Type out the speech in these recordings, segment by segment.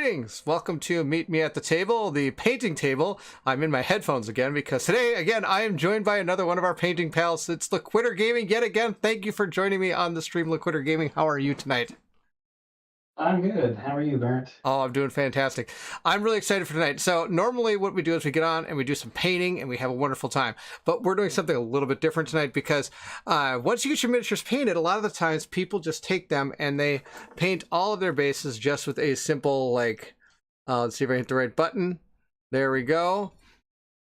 Greetings! Welcome to Meet Me at the Table, the painting table. I'm in my headphones again because today, again, I am joined by another one of our painting pals. It's Loquitur Gaming yet again. Thank you for joining me on the stream, Loquitur Gaming. How are you tonight? I'm good. How are you, Barrett? Oh, I'm doing fantastic. I'm really excited for tonight. So normally what we do is we get on and we do some painting and we have a wonderful time. But we're doing something a little bit different tonight because once you get your miniatures painted, a lot of the times people just take them and they paint all of their bases just with a simple, like, let's see if I hit the right button. There we go.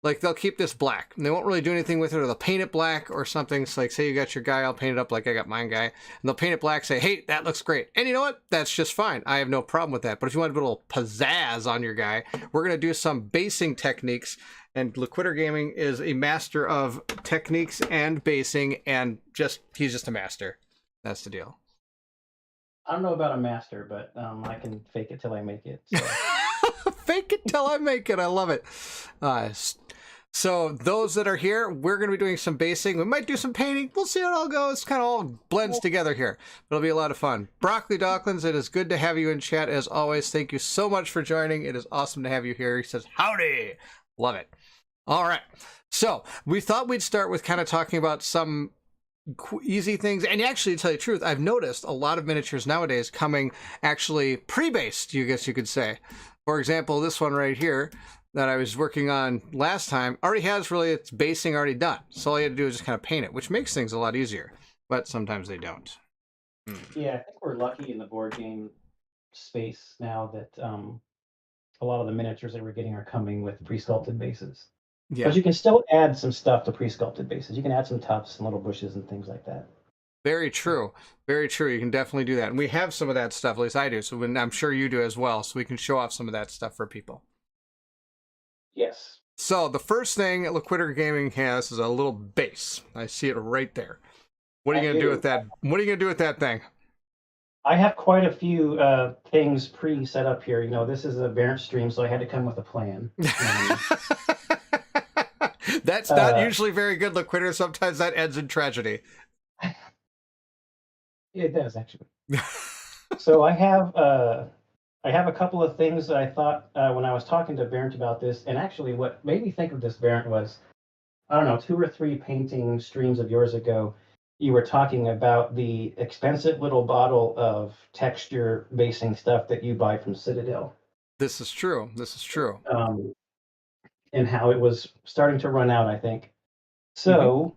Like, they'll keep this black and they won't really do anything with it, or they'll paint it black or something. So like, say you got your guy, I'll paint it up like I got mine guy, and they'll paint it black, say, hey, that looks great. And you know what? That's just fine. I have no problem with that. But if you want a little pizzazz on your guy, we're going to do some basing techniques. And Loquitur Gaming is a master of techniques and basing, and he's just a master. That's the deal. I don't know about a master, but I can fake it till I make it. So. Fake it till I make it. I love it. So those that are here, we're going to be doing some basing. We might do some painting. We'll see how it all goes. It's kind of all blends together here. It'll be a lot of fun. Broccoli Dawkins, it is good to have you in chat as always. Thank you so much for joining. It is awesome to have you here. He says, howdy. Love it. All right. So we thought we'd start with kind of talking about some easy things. And actually, to tell you the truth, I've noticed a lot of miniatures nowadays coming actually pre-based, I guess you could say. For example, this one right here that I was working on last time already has really its basing already done. So all you have to do is just kind of paint it, which makes things a lot easier. But sometimes they don't. Yeah, I think we're lucky in the board game space now that a lot of the miniatures that we're getting are coming with pre-sculpted bases. Yeah. But you can still add some stuff to pre-sculpted bases. You can add some tufts and little bushes and things like that. Very true. Very true. You can definitely do that. And we have some of that stuff, at least I do. So I'm sure you do as well. So we can show off some of that stuff for people. Yes. So the first thing Loquitur Gaming has is a little base. I see it right there. What are you going to do with that? What are you going to do with that thing? I have quite a few things pre-set up here. You know, this is a Barrett stream, so I had to come with a plan. That's not usually very good, Loquitur. Sometimes that ends in tragedy. It does, actually. So I have a couple of things that I thought when I was talking to Barrett about this, and actually what made me think of this, Barrett, was, I don't know, 2 or 3 painting streams of yours ago, you were talking about the expensive little bottle of texture basing stuff that you buy from Citadel. This is true. This is true. And how it was starting to run out, I think. So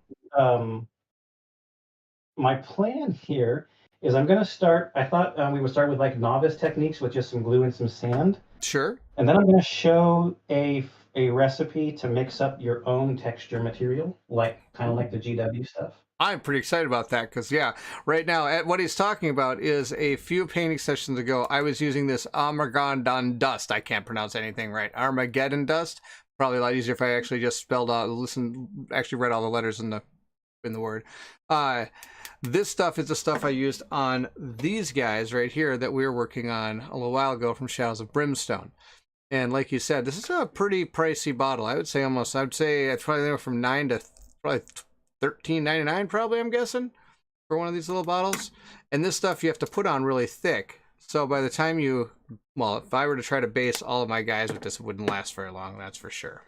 my plan here is I'm going to start, I thought we would start with like novice techniques with just some glue and some sand. Sure. And then I'm going to show a recipe to mix up your own texture material, like kind of like the GW stuff. I'm pretty excited about that because, yeah, right now, what he's talking about is a few painting sessions ago, I was using this Armageddon dust. I can't pronounce anything right. Armageddon dust. Probably a lot easier if I actually just spelled out, actually read all the letters in the word. This stuff is the stuff I used on these guys right here that we were working on a little while ago from Shadows of Brimstone. And like you said, this is a pretty pricey bottle. I would say it's probably anywhere from $9 to probably $13.99 probably, I'm guessing, for one of these little bottles. And this stuff you have to put on really thick. So by the time if I were to try to base all of my guys with this, it wouldn't last very long, that's for sure.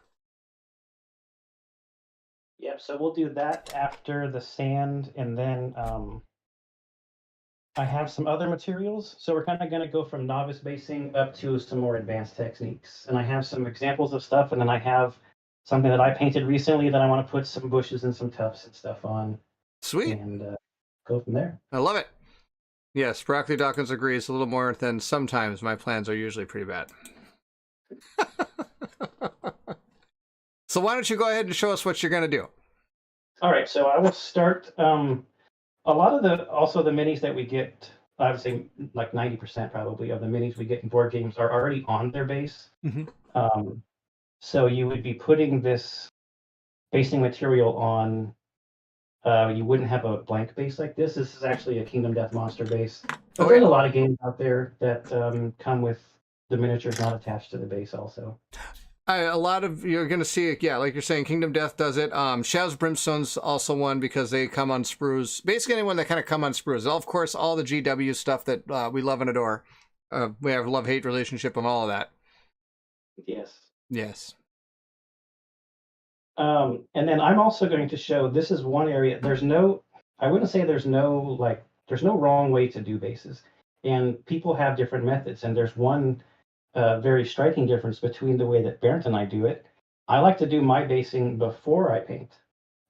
Yep, so we'll do that after the sand, and then I have some other materials. So we're kind of going to go from novice basing up to some more advanced techniques. And I have some examples of stuff, and then I have something that I painted recently that I want to put some bushes and some tufts and stuff on. Sweet. And go from there. I love it. Yes, Broccoli Dawkins agrees a little more than sometimes my plans are usually pretty bad. So why don't you go ahead and show us what you're going to do? All right, so I will start. A lot of the minis that we get, I would say like 90% probably of the minis we get in board games are already on their base. Mm-hmm. So you would be putting this basing material on. You wouldn't have a blank base like this. This is actually a Kingdom Death monster base. But there's a lot of games out there that come with the miniatures not attached to the base also. A lot of, you're going to see it, yeah, like you're saying, Kingdom Death does it. Shadows of Brimstone's also one because they come on sprues. Basically anyone that kind of come on sprues. Of course, all the GW stuff that we love and adore we have a love-hate relationship and all of that. Yes. Yes. And then I'm also going to show, this is one area, I wouldn't say there's no wrong way to do bases. And people have different methods. And there's one very striking difference between the way that Bernd and I do it. I like to do my basing before I paint.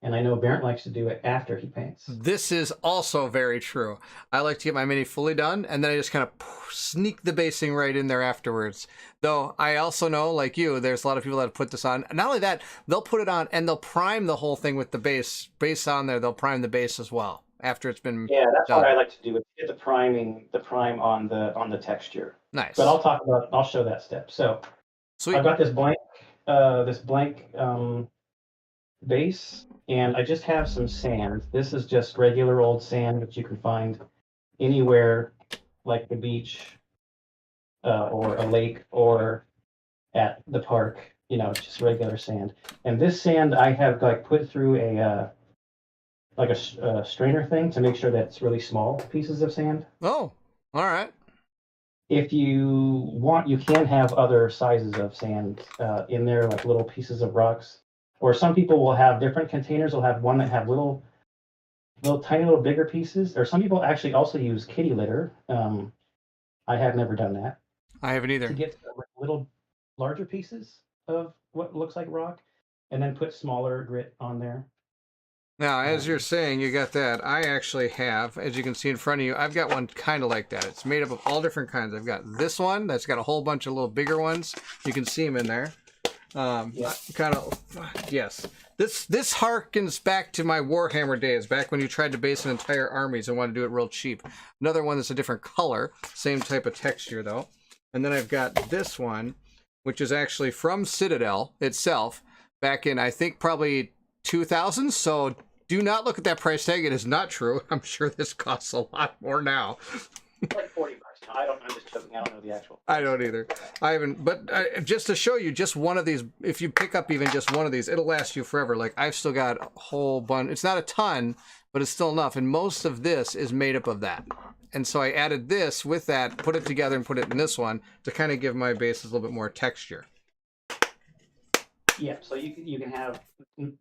And I know Bernd likes to do it after he paints. This is also very true. I like to get my mini fully done, and then I just kind of sneak the basing right in there afterwards. Though I also know, like you, there's a lot of people that put this on. Not only that, they'll put it on and they'll prime the whole thing with the base on there. They'll prime the base as well after it's been that's done. what I like to do. Get the prime on the texture. Nice. But I'll show that step. So sweet. I've got this blank base, and I just have some sand. This is just regular old sand that you can find anywhere, like the beach, or a lake, or at the park. It's just regular sand. And this sand I have put through a strainer thing to make sure that it's really small pieces of sand. Oh, all right. If you want, you can have other sizes of sand in there, like little pieces of rocks. Or some people will have different containers. They'll have one that have little tiny little bigger pieces. Or some people actually also use kitty litter. I have never done that. I haven't either. To get little larger pieces of what looks like rock, and then put smaller grit on there. Now, as you're saying, you got that. I actually have, as you can see in front of you, I've got one kind of like that. It's made up of all different kinds. I've got this one that's got a whole bunch of little bigger ones. You can see them in there. Yes. This harkens back to my Warhammer days, back when you tried to base an entire armies and wanted to do it real cheap. Another one that's a different color, same type of texture though. And then I've got this one, which is actually from Citadel itself, back in I think probably 2000. So do not look at that price tag. It is not true. I'm sure this costs a lot more now. Like $40 now. I'm just joking. I don't know the actual. I don't either. I haven't. But just to show you, just one of these, if you pick up even just one of these, it'll last you forever. Like I've still got a whole bunch. It's not a ton, but it's still enough. And most of this is made up of that. And so I added this with that, put it together and put it in this one to kind of give my bases a little bit more texture. Yeah, so you can have,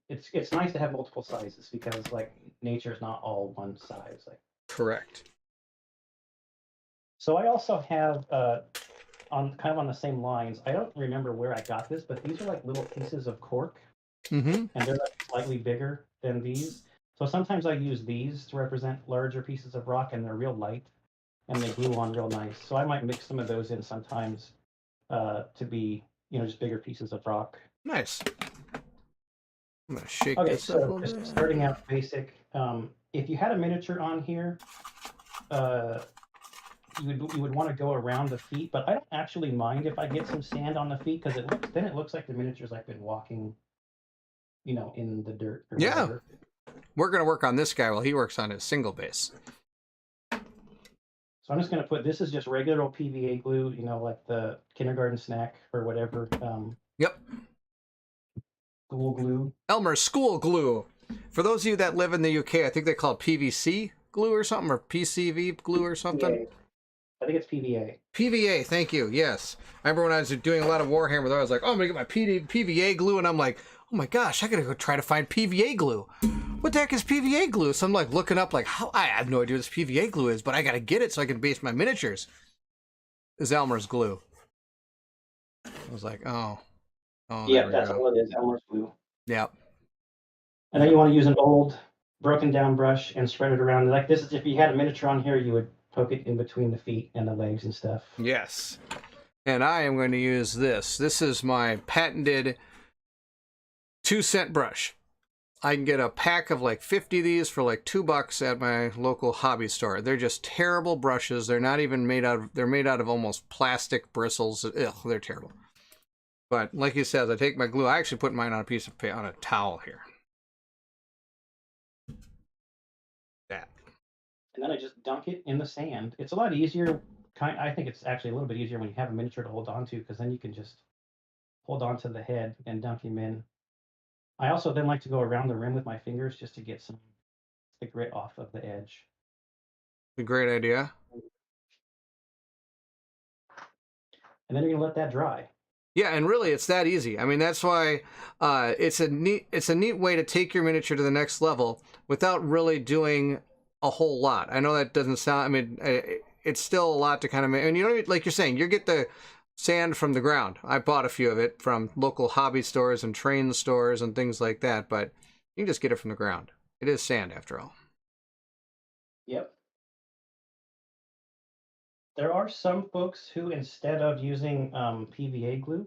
it's nice to have multiple sizes because like nature is not all one size. Like correct. So I also have on the same lines. I don't remember where I got this, but these are like little pieces of cork, and they're like slightly bigger than these. So sometimes I use these to represent larger pieces of rock, and they're real light, and they glue on real nice. So I might mix some of those in sometimes to be just bigger pieces of rock. Nice. I'm gonna shake this up. Okay, so just starting out basic. If you had a miniature on here, you would want to go around the feet, but I don't actually mind if I get some sand on the feet because it looks like the miniature's like been walking, in the dirt. Or whatever. We're gonna work on this guy while he works on his single base. So I'm just gonna put, this is just regular old PVA glue, like the kindergarten snack or whatever. Yep. School glue. Elmer's school glue. For those of you that live in the UK, I think they call it PVC glue or something, or PCV glue or something. PVA. I think it's PVA. PVA, thank you. Yes. I remember when I was doing a lot of Warhammer, I was like, oh, I'm going to get my PVA glue, and I'm like, oh my gosh, I got to go try to find PVA glue. What the heck is PVA glue? So I'm like looking up, like, how I have no idea what this PVA glue is, but I got to get it so I can base my miniatures. Is Elmer's glue. I was like, oh. Yeah, that's all it is, Elmer's glue. Yeah. And then you want to use an old broken down brush and spread it around. Like this is, if you had a miniature on here, you would poke it in between the feet and the legs and stuff. Yes. And I am going to use this. This is my patented 2-cent brush. I can get a pack of like 50 of these for like $2 at my local hobby store. They're just terrible brushes. They're not even made out of, they're made out of almost plastic bristles. Ugh, they're terrible. But like he says, I take my glue. I actually put mine on a piece of on a towel here. That. And then I just dunk it in the sand. It's a lot easier. I think it's actually a little bit easier when you have a miniature to hold on to, because then you can just hold on to the head and dunk him in. I also then like to go around the rim with my fingers just to get some the grit off of the edge. A great idea. and then you're gonna let that dry. Yeah, and really, it's that easy. I mean, that's why it's a neat way to take your miniature to the next level without really doing a whole lot. I know that doesn't sound. I mean, it's still a lot to kind of make. And you know, like you're saying, you get the sand from the ground. I bought a few of it from local hobby stores and train stores and things like that. But you can just get it from the ground. It is sand after all. Yep. There are some folks who, instead of using PVA glue,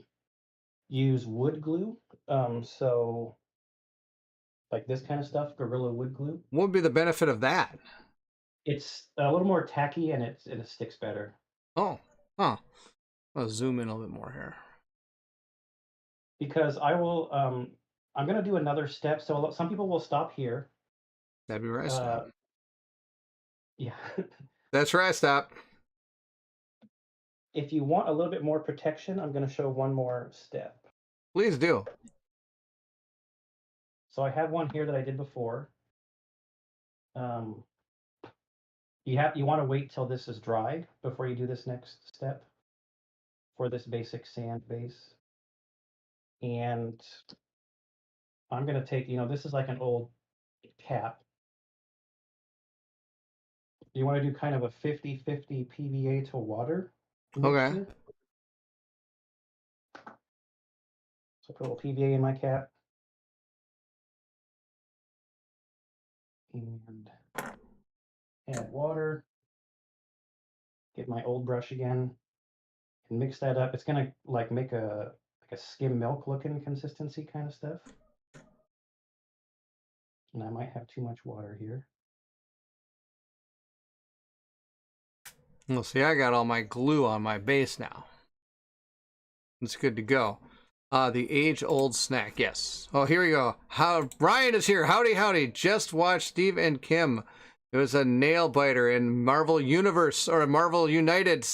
use wood glue. So like this kind of stuff, Gorilla wood glue. What would be the benefit of that? It's a little more tacky and it sticks better. Oh, huh. I'll zoom in a little bit more here. Because I'm gonna do another step. So some people will stop here. That'd be where I stop. Yeah. That's where I stop. If you want a little bit more protection, I'm gonna show one more step. Please do. So I have one here that I did before. You want to wait till this is dried before you do this next step for this basic sand base. And I'm going to take, this is like an old cap. You want to do kind of a 50-50 PVA to water mixture. Okay. So put a little PVA in my cap. And add water. Get my old brush again and mix that up. It's gonna like make a skim milk looking consistency kind of stuff. And I might have too much water here. Well, see, I got all my glue on my base now. It's good to go. The age-old snack, yes. Oh, here we go. Ryan is here. Howdy, howdy. Just watched Steve and Kim. It was a nail biter in Marvel Universe or Marvel United.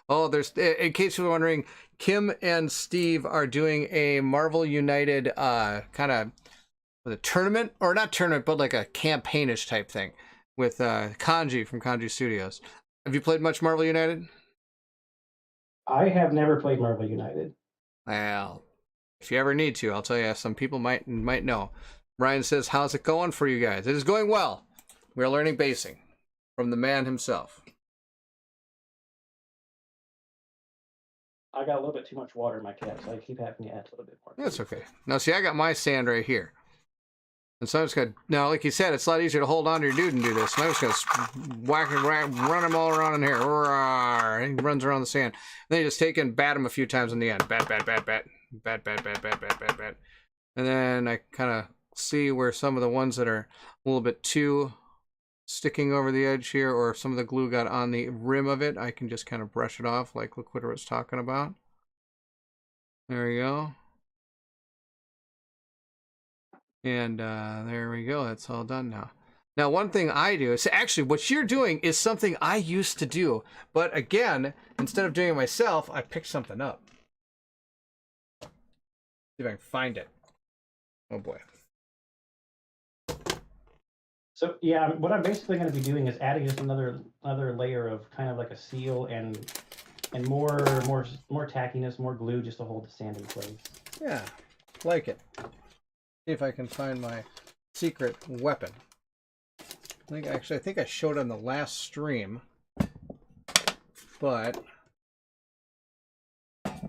Oh, in case you're wondering, Kim and Steve are doing a Marvel United kind of a tournament, or not tournament, but like a campaignish type thing with Kanji from Kanji Studios. Have you played much Marvel United? I have never played Marvel United. Well, if you ever need to, I'll tell you, some people might know. Ryan says, how's it going for you guys? It is going well. We're learning basing from the man himself. I got a little bit too much water in my cap, so I keep having to add a little bit more. That's okay. Now, see, I got my sand right here. And so I'm just going to, now, like you said, it's a lot easier to hold on to your dude and do this. And I'm just going to whack and run him all around in here. He runs around the sand. And then you just take and bat him a few times in the end. Bat. And then I kind of see where some of the ones that are a little bit too sticking over the edge here, or some of the glue got on the rim of it, I can just kind of brush it off like Loquitur was talking about. There we go. And there we go. That's all done now. Now, one thing I do is actually what you're doing is something I used to do. But again, instead of doing it myself, I picked something up. See if I can find it. Oh, boy. So, yeah, what I'm basically going to be doing is adding just another layer of kind of like a seal and more tackiness, more glue just to hold the sand in place. Yeah, like it. See if I can find my secret weapon. I think I showed on the last stream, but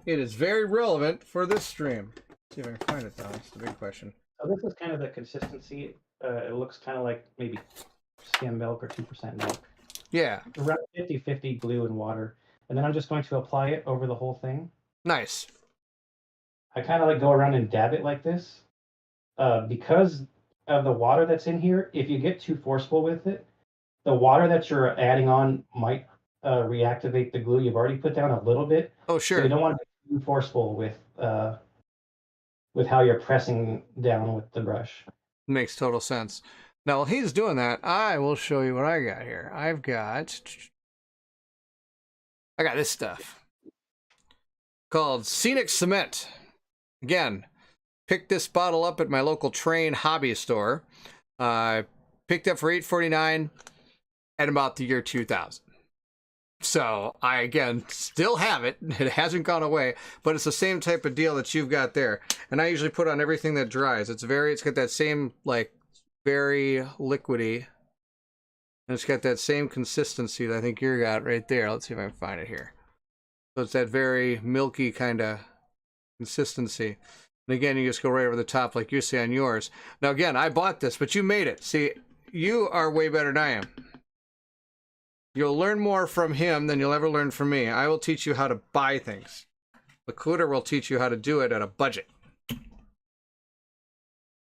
it is very relevant for this stream. See if I can find it though. That's the big question. So this is kind of the consistency. It looks kind of like maybe skim milk or 2% milk. Yeah. Around 50-50 glue and water. And then I'm just going to apply it over the whole thing. Nice. I kind of like go around and dab it like this. Because of the water that's in here, if you get too forceful with it, the water that you're adding on might reactivate the glue you've already put down a little bit. Oh, sure. So you don't want to be too forceful with how you're pressing down with the brush. Makes total sense. Now, while he's doing that, I will show you what I got here. I got this stuff called Scenic Cement. Again, picked this bottle up at my local Train hobby store. Picked up for $8.49 at about the year 2000. So I, again, still have it. It hasn't gone away, but it's the same type of deal that you've got there. And I usually put on everything that dries. It's got that same, like, very liquidy. And it's got that same consistency that I think you got right there. Let's see if I can find it here. So it's that very milky kind of consistency. And again, you just go right over the top like you see on yours. Now, again, I bought this, but you made it. See, you are way better than I am. You'll learn more from him than you'll ever learn from me. I will teach you how to buy things. Loquitur will teach you how to do it at a budget.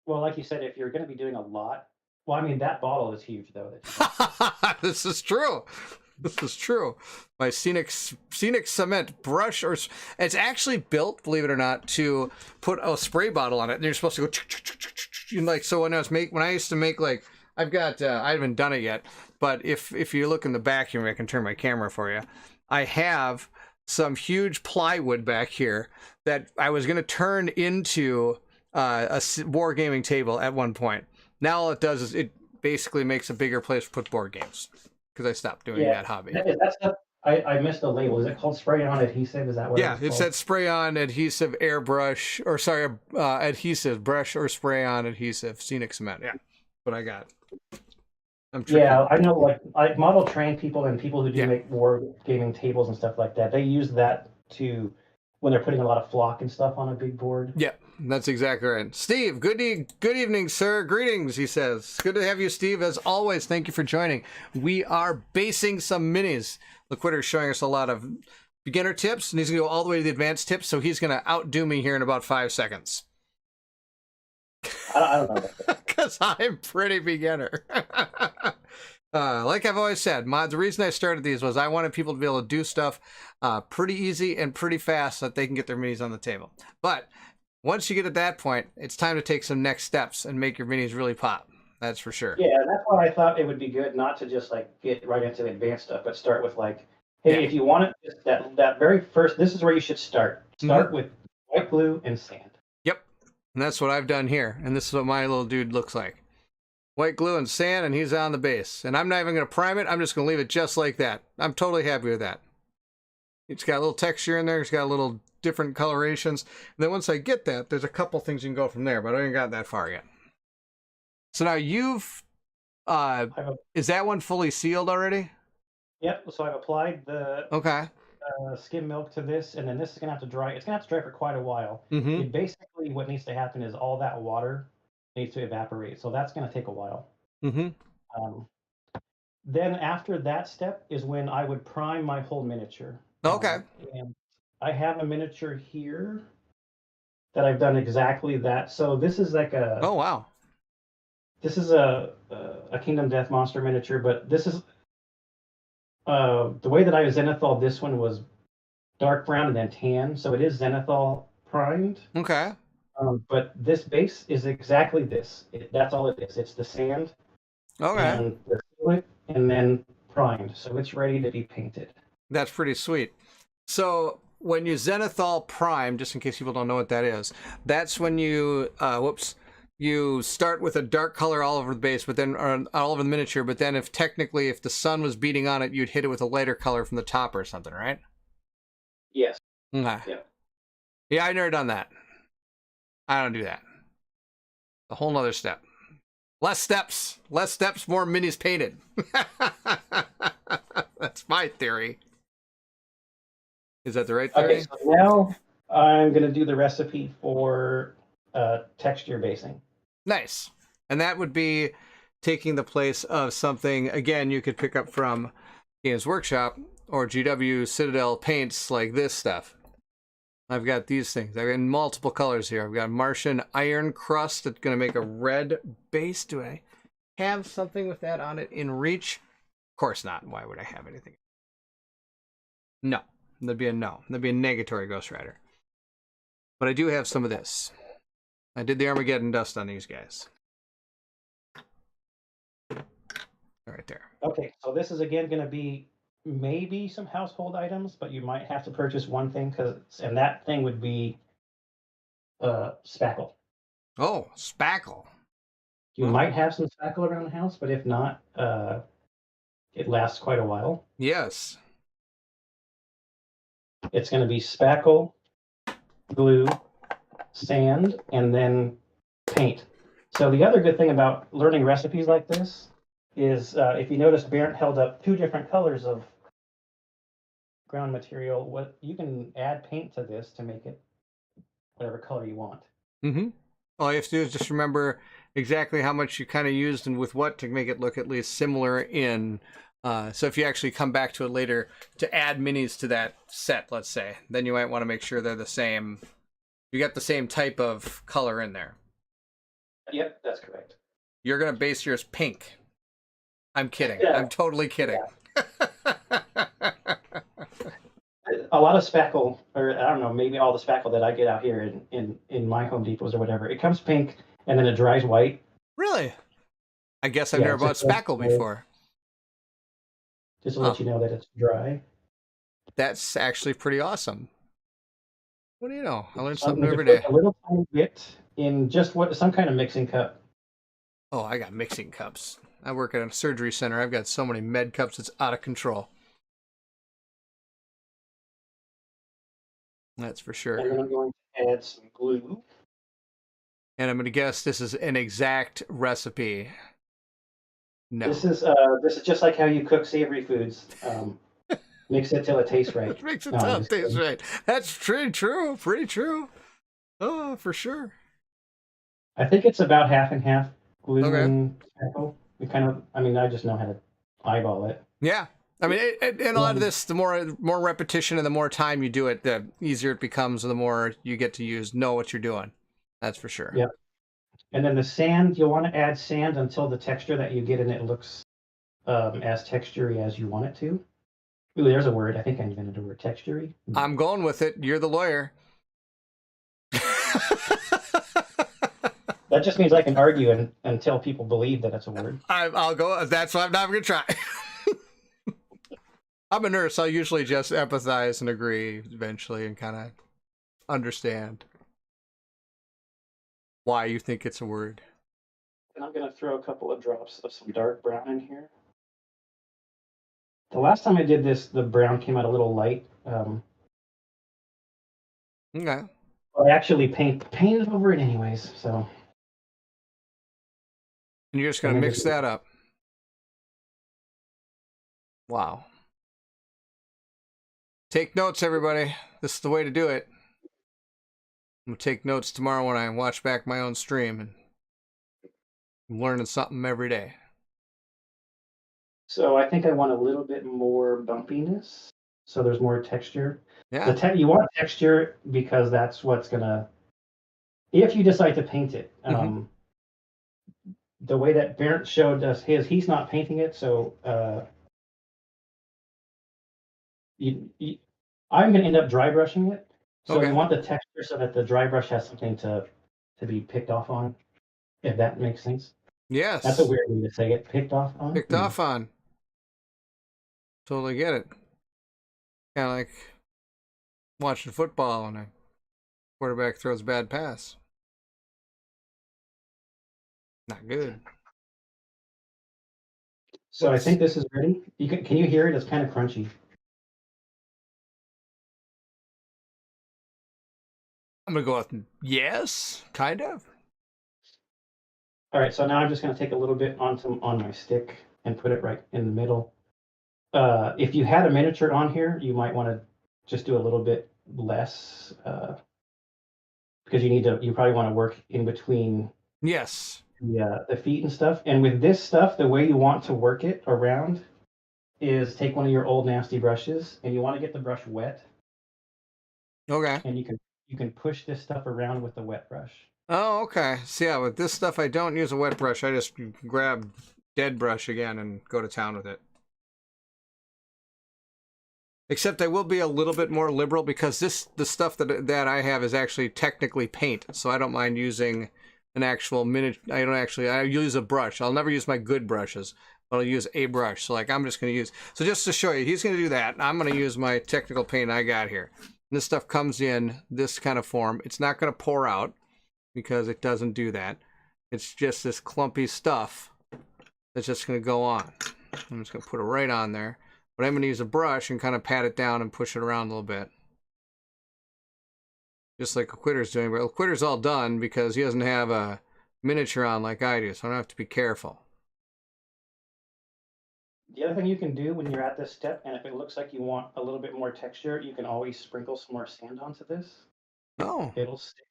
Well, like you said, if you're going to be doing a lot, well, I mean, that bottle is huge, though. This is true. This is true. My Scenic Cement brush, or it's actually built, believe it or not, to put a spray bottle on it, and you're supposed to go like. So when I used to make, like, I've got I haven't done it yet, but if you look in the back here, I can turn my camera for you. I have some huge plywood back here that I was going to turn into a wargaming table at one point. Now all it does is it basically makes a bigger place to put board games, because I stopped doing that hobby. I missed the label. Is it called spray-on adhesive? Is that what it's that spray-on adhesive airbrush, or sorry, adhesive brush or spray-on adhesive Scenic Cement. Yeah, what I got. I know. Like, I model train people and people who do make war gaming tables and stuff like that. They use that to when they're putting a lot of flock and stuff on a big board. Yeah, that's exactly right. Steve, good evening, sir. Greetings, he says. Good to have you, Steve. As always, thank you for joining. We are basing some minis. Loquitur is showing us a lot of beginner tips, and he's going to go all the way to the advanced tips, so he's going to outdo me here in about 5 seconds. I don't know. Because I'm pretty beginner. Like I've always said, the reason I started these was I wanted people to be able to do stuff pretty easy and pretty fast so that they can get their minis on the table. But once you get at that point, it's time to take some next steps and make your minis really pop. That's for sure. Yeah, that's why I thought it would be good not to just like get right into the advanced stuff, but start with like, hey, if you want it, just that very first, this is where you should start. Start with white glue and sand. Yep, and that's what I've done here. And this is what my little dude looks like. White glue and sand, and he's on the base. And I'm not even going to prime it. I'm just going to leave it just like that. I'm totally happy with that. It's got a little texture in there. It's got a little different colorations. And then once I get that, there's a couple things you can go from there, but I haven't got that far yet. So now you've, is that one fully sealed already? Yep, so I've applied the skim milk to this, and then this is going to have to dry. It's going to have to dry for quite a while. Basically, what needs to happen is all that water needs to evaporate, so that's going to take a while. Then after that step is when I would prime my whole miniature. And I have a miniature here that I've done exactly that. So this is like a this is a Kingdom Death Monster miniature, but this is the way that I zenithal this one was dark brown and then tan, so it is zenithal primed. But this base is exactly this. That's all it is. It's the sand and the fluid, and then primed, so it's ready to be painted. That's pretty sweet. So when you zenithal prime, just in case people don't know what that is, that's when you you start with a dark color all over the base, but then all over the miniature. But then, if the sun was beating on it, you'd hit it with a lighter color from the top or something, right? Yes. Yeah, I've never done that. I don't do that. A whole nother step. Less steps, more minis painted. That's my theory. Is that the right theory? Okay, so now I'm going to do the recipe for texture basing. Nice. And that would be taking the place of something, again, you could pick up from Games Workshop or GW Citadel paints, like this stuff. I've got these things. I've got multiple colors here. I've got Martian Iron Crust that's going to make a red base. Do I have something with that on it in Reach? Of course not. Why would I have anything? No. That'd be a no. That'd be a negatory Ghost Rider. But I do have some of this. I did the Armageddon dust on these guys. Right there. Okay, so this is again going to be maybe some household items, but you might have to purchase one thing, and that thing would be spackle. Oh, spackle. You might have some spackle around the house, but if not, it lasts quite a while. Yes. It's going to be spackle, glue, sand, and then paint. So the other good thing about learning recipes like this is, if you notice, Bernd held up 2 different colors of ground material. What you can add paint to this to make it whatever color you want. Mm-hmm. All you have to do is just remember exactly how much you kind of used and with what to make it look at least similar in. So if you actually come back to it later to add minis to that set, let's say, then you might want to make sure they're the same. You got the same type of color in there. Yep, that's correct. You're going to base yours pink. I'm kidding. Yeah. I'm totally kidding. Yeah. A lot of spackle, or I don't know, maybe all the spackle that I get out here in my Home Depots or whatever, it comes pink and then it dries white. Really? I guess I've Yeah, never bought just like- spackle before. Just to let you know that it's dry. That's actually pretty awesome. What do you know? I learn something There's every day. A little tiny bit in just some kind of mixing cup. Oh, I got mixing cups. I work at a surgery center. I've got so many med cups, it's out of control. That's for sure. And then I'm going to add some glue. And I'm going to guess this is an exact recipe. No. This is just like how you cook savory foods. Mix it till it tastes right. It makes it No, I'm tough just taste kidding. right. That's pretty true. Pretty true. Oh, for sure. I think it's about half and half glue Okay. and spackle. I just know how to eyeball it. Yeah. I mean, and a lot of this, the more repetition and the more time you do it, the easier it becomes and the more you get to know what you're doing. That's for sure. Yep. And then the sand, you'll want to add sand until the texture that you get in it looks as textury as you want it to. Ooh, there's a word. I think I invented the word textury. I'm going with it. You're the lawyer. That just means I can argue until people believe that it's a word. I'll go. That's why I'm not going to try. I'm a nurse. I'll usually just empathize and agree eventually and kind of understand why you think it's a word. And I'm going to throw a couple of drops of some dark brown in here. The last time I did this, the brown came out a little light. Okay. I actually painted over it anyways, so. And you're just going to mix that up. Wow. Take notes, everybody. This is the way to do it. I'm going to take notes tomorrow when I watch back my own stream. And I'm learning something every day. So I think I want a little bit more bumpiness, so there's more texture. Yeah. You want texture because that's what's gonna. If you decide to paint it, the way that Bernd showed us he's not painting it, so I'm gonna end up dry brushing it. So Okay. you want the texture so that the dry brush has something to be picked off on, if that makes sense. Yes. That's a weird way to say it. Picked off on. Picked off on. Totally get it. Kind of like watching football and a quarterback throws a bad pass. Not good. So I think this is ready. Can you hear it? It's kind of crunchy. I'm going to go with yes, kind of. All right, so now I'm just going to take a little bit on my stick and put it right in the middle. If you had a miniature on here, you might want to just do a little bit less because you probably want to work in between Yes. the feet and stuff. And with this stuff, the way you want to work it around is take one of your old nasty brushes and you want to get the brush wet. Okay. And you can push this stuff around with the wet brush. Oh, okay. So yeah, with this stuff, I don't use a wet brush. I just grab dead brush again and go to town with it. Except I will be a little bit more liberal because the stuff that I have is actually technically paint, so I don't mind using an actual I use a brush. I'll never use my good brushes, but I'll use a brush. So like I'm just going to use, so just to show you, he's going to do that. I'm going to use my technical paint I got here. And this stuff comes in this kind of form. It's not going to pour out because it doesn't do that. It's just this clumpy stuff that's just going to go on. I'm just going to put it right on there. But I'm going to use a brush and kind of pat it down and push it around a little bit. just like Loquitter's doing. But Loquitter's all done because he doesn't have a miniature on like I do, so I don't have to be careful. The other thing you can do when you're at this step, and if it looks like you want a little bit more texture, you can always sprinkle some more sand onto this. Oh, It'll stick.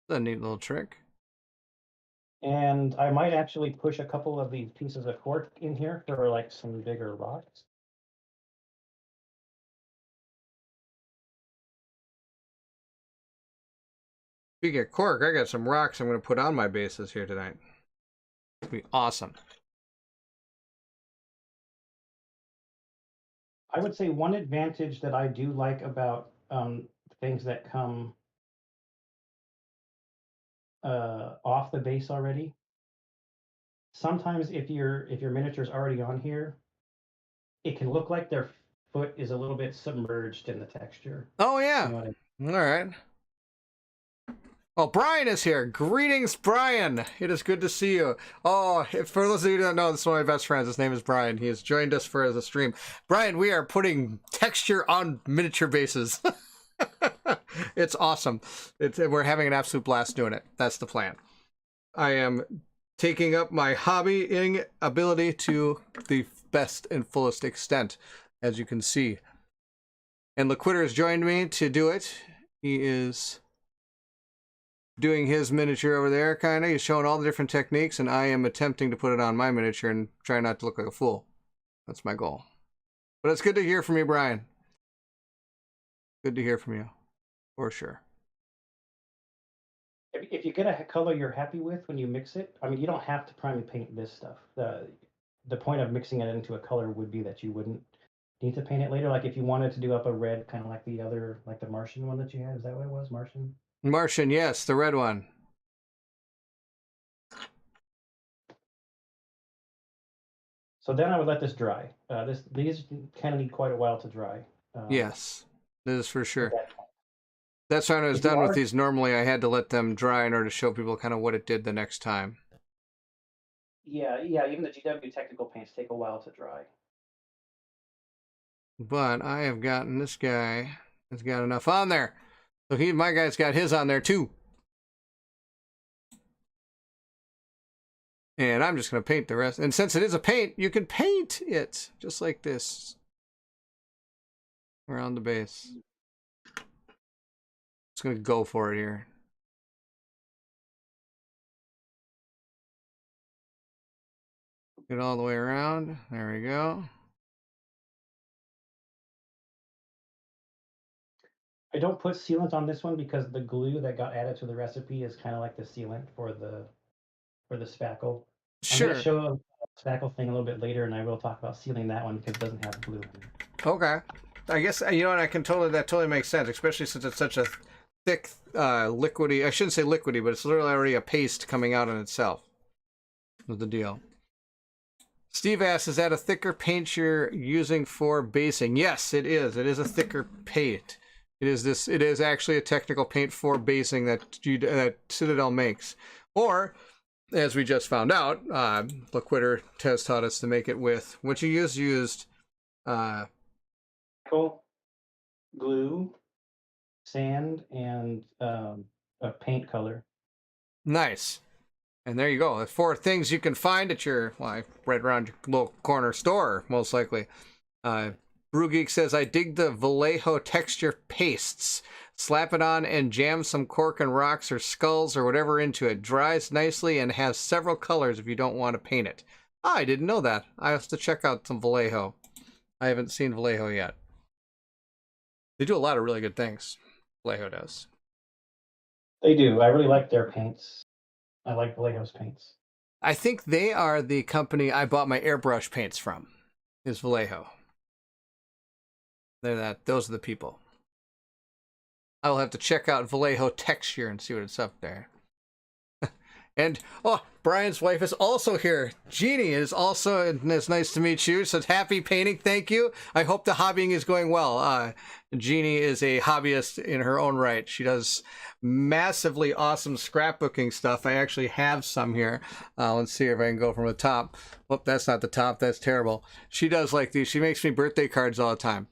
that's a neat little trick. And I might actually push a couple of these pieces of cork in here for like some bigger rocks. Speaking of cork, I got some rocks I'm going to put on my bases here tonight. It'll be awesome. I would say one advantage that I do like about things that come off the base already. Sometimes if your miniature's already on here, it can look like their foot is a little bit submerged in the texture. Oh yeah. You know what I mean? All right. Oh, Brian is here. Greetings, Brian. It is good to see you. Oh, for those of you who don't know, this is one of my best friends. His name is Brian. He has joined us for the stream. Brian, we are putting texture on miniature bases. It's awesome. We're having an absolute blast doing it. That's the plan. I am taking up my hobbying ability to the best and fullest extent, as you can see. And Loquitur has joined me to do it. He is doing his miniature over there, kind of. He's showing all the different techniques, and I am attempting to put it on my miniature and try not to look like a fool. That's my goal. But it's good to hear from you, Brian. Good to hear from you, for sure. If you get a color you're happy with when you mix it, I mean, you don't have to prime and paint this stuff. The point of mixing it into a color would be that you wouldn't need to paint it later. Like if you wanted to do up a red, kind of like the other, like the Martian one that you had. Is that what it was, Martian? Martian, yes, the red one. So then I would let this dry. These kind of need quite a while to dry. Yes, this is for sure. That's when I was done with these. Normally, I had to let them dry in order to show people kind of what it did the next time. Yeah, even the GW technical paints take a while to dry. But I have gotten this guy has got enough on there. So my guy's got his on there too. And I'm just going to paint the rest. And since it is a paint, you can paint it just like this around the base. Just going to go for it here. Get all the way around. There we go. I don't put sealant on this one because the glue that got added to the recipe is kind of like the sealant for the spackle. Sure. I'm going to show a spackle thing a little bit later, and I will talk about sealing that one because it doesn't have glue in it. Okay. I guess, you know what, that totally makes sense, especially since it's such a thick, liquidy, I shouldn't say liquidy, but it's literally already a paste coming out on itself. That's the deal. Steve asks, is that a thicker paint you're using for basing? Yes, it is. It is a thicker paint. It is actually a technical paint for basing that Citadel makes. Or, as we just found out, Loquitur has taught us to make it with what you used glue, sand, and a paint color. Nice. And there you go. The 4 things you can find at your, right around your little corner store, most likely. Brew Geek says, I dig the Vallejo texture pastes. Slap it on and jam some cork and rocks or skulls or whatever into it. Dries nicely and has several colors if you don't want to paint it. I didn't know that. I have to check out some Vallejo. I haven't seen Vallejo yet. They do a lot of really good things. Vallejo does. They do. I really like their paints. I like Vallejo's paints. I think they are the company I bought my airbrush paints from, is Vallejo. Those are the people. I will have to check out Vallejo Texture and see what it's up there. And, oh, Brian's wife is also here. Jeannie is also, and it's nice to meet you. So happy painting, thank you. I hope the hobbying is going well. Jeannie is a hobbyist in her own right. She does massively awesome scrapbooking stuff. I actually have some here. Let's see if I can go from the top. Oh, that's not the top. That's terrible. She does like these. She makes me birthday cards all the time.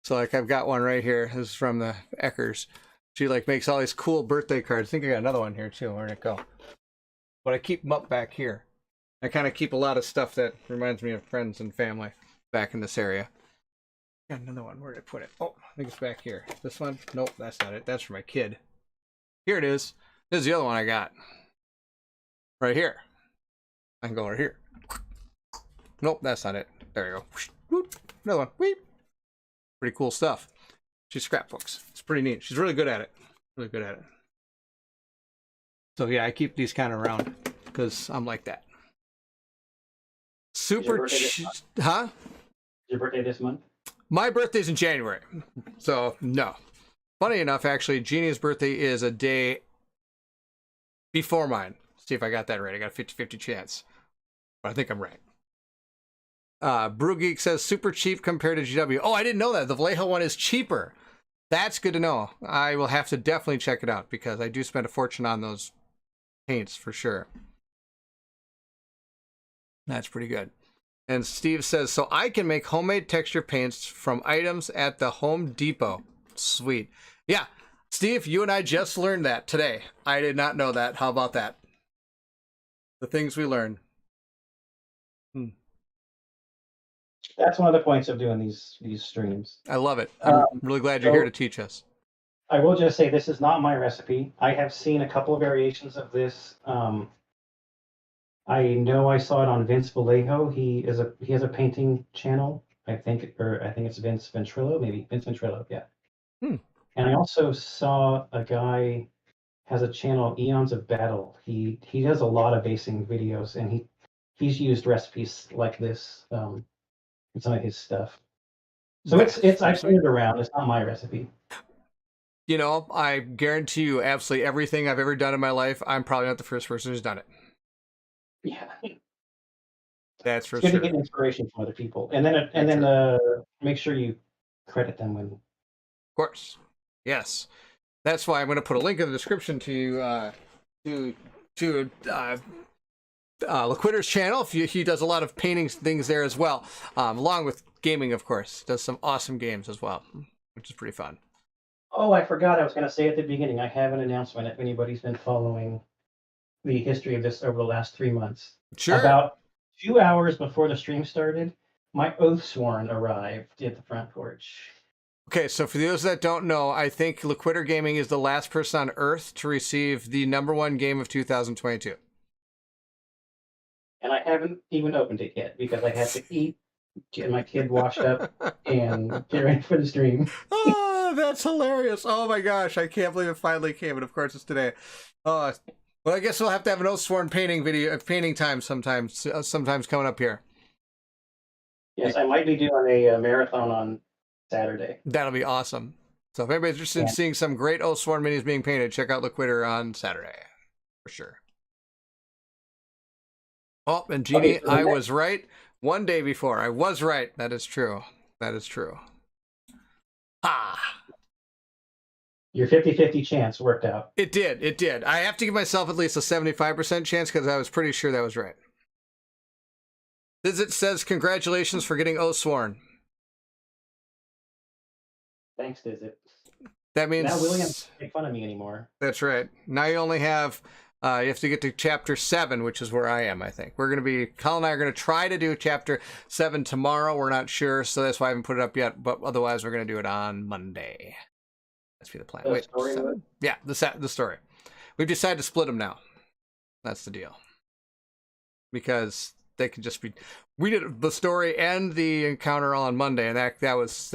So like I've got one right here. This is from the Eckers. She like makes all these cool birthday cards. I think I got another one here too. Where'd it go? But I keep them up back here. I kind of keep a lot of stuff that reminds me of friends and family back in this area. Got another one. Where did I put it? Oh, I think it's back here. This one? Nope, that's not it. That's for my kid. Here it is. This is the other one I got. Right here. I can go over here. Nope, that's not it. There you go. Another one. Weep. Pretty cool stuff. She scrapbooks. It's pretty neat. She's really good at it. Really good at it. So yeah, I keep these kind of around because I'm like that. Super. Huh? Your birthday this month? My birthday's in January. So no. Funny enough, actually, Jeannie's birthday is a day before mine. See if I got that right. I got a 50-50 chance. But I think I'm right. Brew Geek says super cheap compared to GW. Oh, I didn't know that. The Vallejo one is cheaper. That's good to know. I will have to definitely check it out because I do spend a fortune on those paints for sure. That's pretty good. And Steve says, so I can make homemade texture paints from items at the Home Depot. Sweet. Yeah, Steve, you and I just learned that today. I did not know that. How about that? The things we learn. That's one of the points of doing these streams. I love it. I'm really glad you're here to teach us. I will just say this is not my recipe. I have seen a couple of variations of this. I know I saw it on Vince Vallejo. He has a painting channel. I think it's Vince Ventrilo, maybe Vince Ventrilo. Yeah. And I also saw a guy has a channel, Eons of Battle. He does a lot of basing videos, and he's used recipes like this in some of his stuff. So it's I've seen it around. It's not my recipe. You know, I guarantee you, absolutely everything I've ever done in my life, I'm probably not the first person who's done it. Yeah, that's for sure. sure. To get inspiration from other people, and then make sure you credit them when. Of course, yes. That's why I'm going to put a link in the description to Loquitur's channel. He does a lot of painting things there as well, along with gaming, of course. Does some awesome games as well, which is pretty fun. Oh, I forgot. I was going to say at the beginning. I have an announcement. If anybody's been following the history of this over the last 3 months, sure. About 2 hours before the stream started, my Oathsworn arrived at the front porch. Okay, so for those that don't know, I think Loquitur Gaming is the last person on Earth to receive the #1 game of 2022. And I haven't even opened it yet because I had to eat, get my kid washed up, and get ready for the stream. Oh, that's hilarious. Oh my gosh, I can't believe it finally came, and of course it's today. Well, I guess we'll have to have an Oathsworn painting time sometimes coming up here. Yes, I might be doing a marathon on Saturday. That'll be awesome. So if anybody's interested in seeing some great Oathsworn minis being painted, check out Loquitur on Saturday, for sure. Oh, and Jeannie, okay, I was right 1 day before. I was right. That is true. That is true. Ah. Your 50-50 chance worked out. It did. It did. I have to give myself at least a 75% chance because I was pretty sure that was right. Visit says, congratulations for getting Oathsworn. Thanks, Visit. That means... Now William doesn't make fun of me anymore. That's right. Now you only have... you have to get to chapter 7, which is where I am, I think. Colin and I are going to try to do chapter 7 tomorrow. We're not sure, so that's why I haven't put it up yet. But otherwise, we're going to do it on Monday. That's be the plan. Wait, yeah, the story. We've decided to split them now. That's the deal. Because they could just be... We did the story and the encounter all on Monday, and that was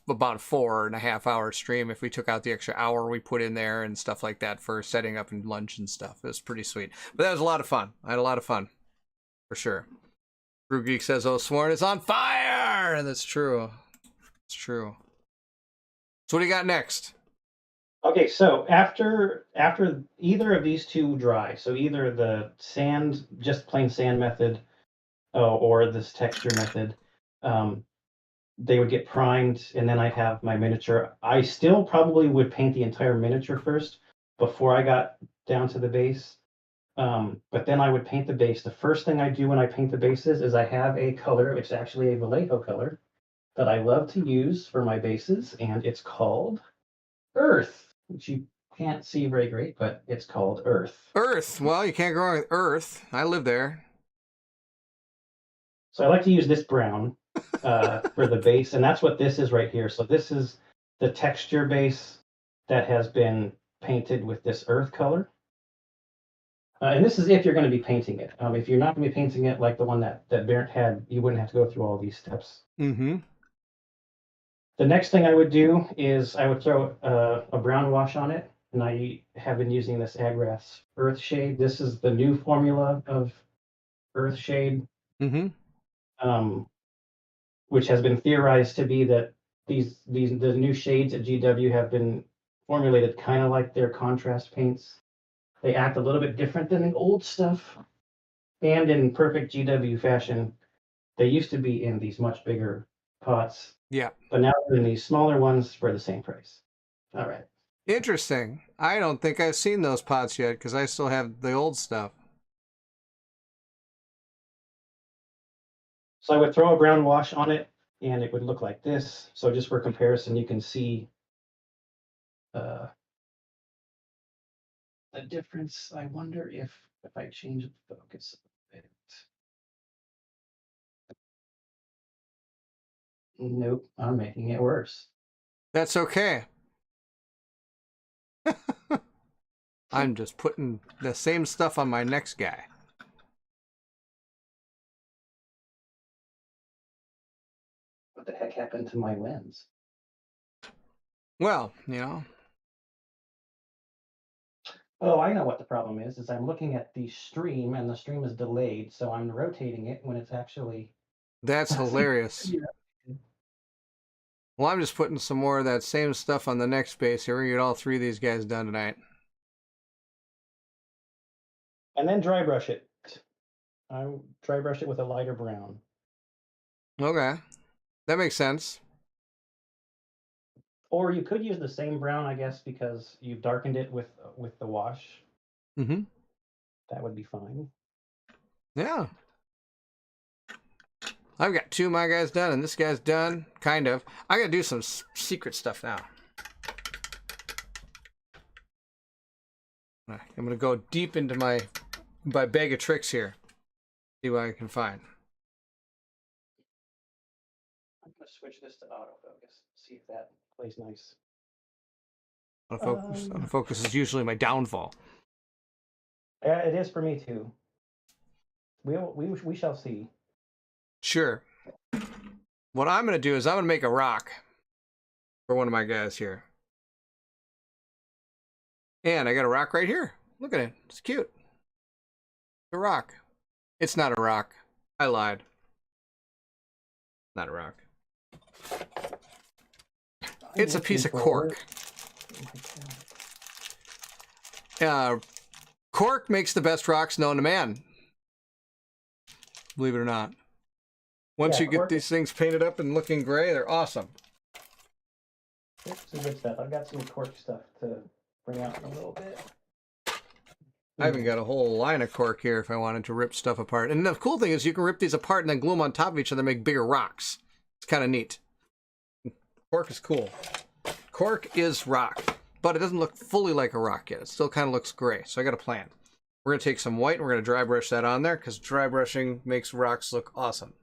about a 4.5 hour stream if we took out the extra hour we put in there and stuff like that for setting up and lunch and stuff. It was pretty sweet. But that was a lot of fun. I had a lot of fun. For sure. Brew Geek says, Oathsworn is on fire! And that's true. It's true. So what do you got next? Okay, so after either of these two dry, so either the sand, just plain sand method, or this texture method, they would get primed, and then I'd have my miniature. I still probably would paint the entire miniature first before I got down to the base. But then I would paint the base. The first thing I do when I paint the bases is I have a color. It's actually a Vallejo color. that I love to use for my bases, and it's called Earth, which you can't see very great, but it's called Earth. Earth. Well, you can't go wrong with Earth. I live there. So I like to use this brown for the base, and that's what this is right here. So this is the texture base that has been painted with this earth color. And this is if you're going to be painting it. If you're not going to be painting it like the one that Barrett had, you wouldn't have to go through all these steps. Mm-hmm. The next thing I would do is I would throw a brown wash on it, and I have been using this Agrass Earth Shade. This is the new formula of Earth Shade, Mm-hmm. Which has been theorized to be that the new shades at GW have been formulated kind of like their contrast paints. They act a little bit different than the old stuff, and in perfect GW fashion, they used to be in these much bigger pots. Yeah. But now they're in these smaller ones for the same price. All right. Interesting. I don't think I've seen those pots yet because I still have the old stuff. So I would throw a brown wash on it, and it would look like this. So just for comparison, you can see the difference. I wonder if I change the focus a bit. Nope, I'm making it worse. That's okay. I'm just putting the same stuff on my next guy. What the heck happened to my lens? Well, you know. Oh, I know what the problem is I'm looking at the stream, and the stream is delayed, so I'm rotating it when it's actually... That's hilarious. Yeah. Well, I'm just putting some more of that same stuff on the next base here. We're going to get all three of these guys done tonight. And then dry brush it. I dry brush it with a lighter brown. Okay. That makes sense. Or you could use the same brown, I guess, because you've darkened it with the wash. Mm-hmm. That would be fine. Yeah. I've got two of my guys done, and this guy's done, kind of. I got to do some secret stuff now. I'm going to go deep into my bag of tricks here. See what I can find. I'm going to switch this to autofocus. See if that plays nice. Autofocus is usually my downfall. Yeah, it is for me too. We shall see. Sure. What I'm going to do is I'm going to make a rock for one of my guys here. And I got a rock right here. Look at it. It's cute. It's a rock. It's not a rock. I lied. Not a rock. It's a piece of cork. Cork makes the best rocks known to man. Believe it or not. Once you get these things painted up and looking gray, they're awesome. Here's some good stuff. I've got some cork stuff to bring out in a little bit. I even got a whole line of cork here if I wanted to rip stuff apart. And the cool thing is you can rip these apart and then glue them on top of each other and make bigger rocks. It's kind of neat. Cork is cool. Cork is rock, but it doesn't look fully like a rock yet. It still kind of looks gray, so I got a plan. We're going to take some white and we're going to dry brush that on there because dry brushing makes rocks look awesome.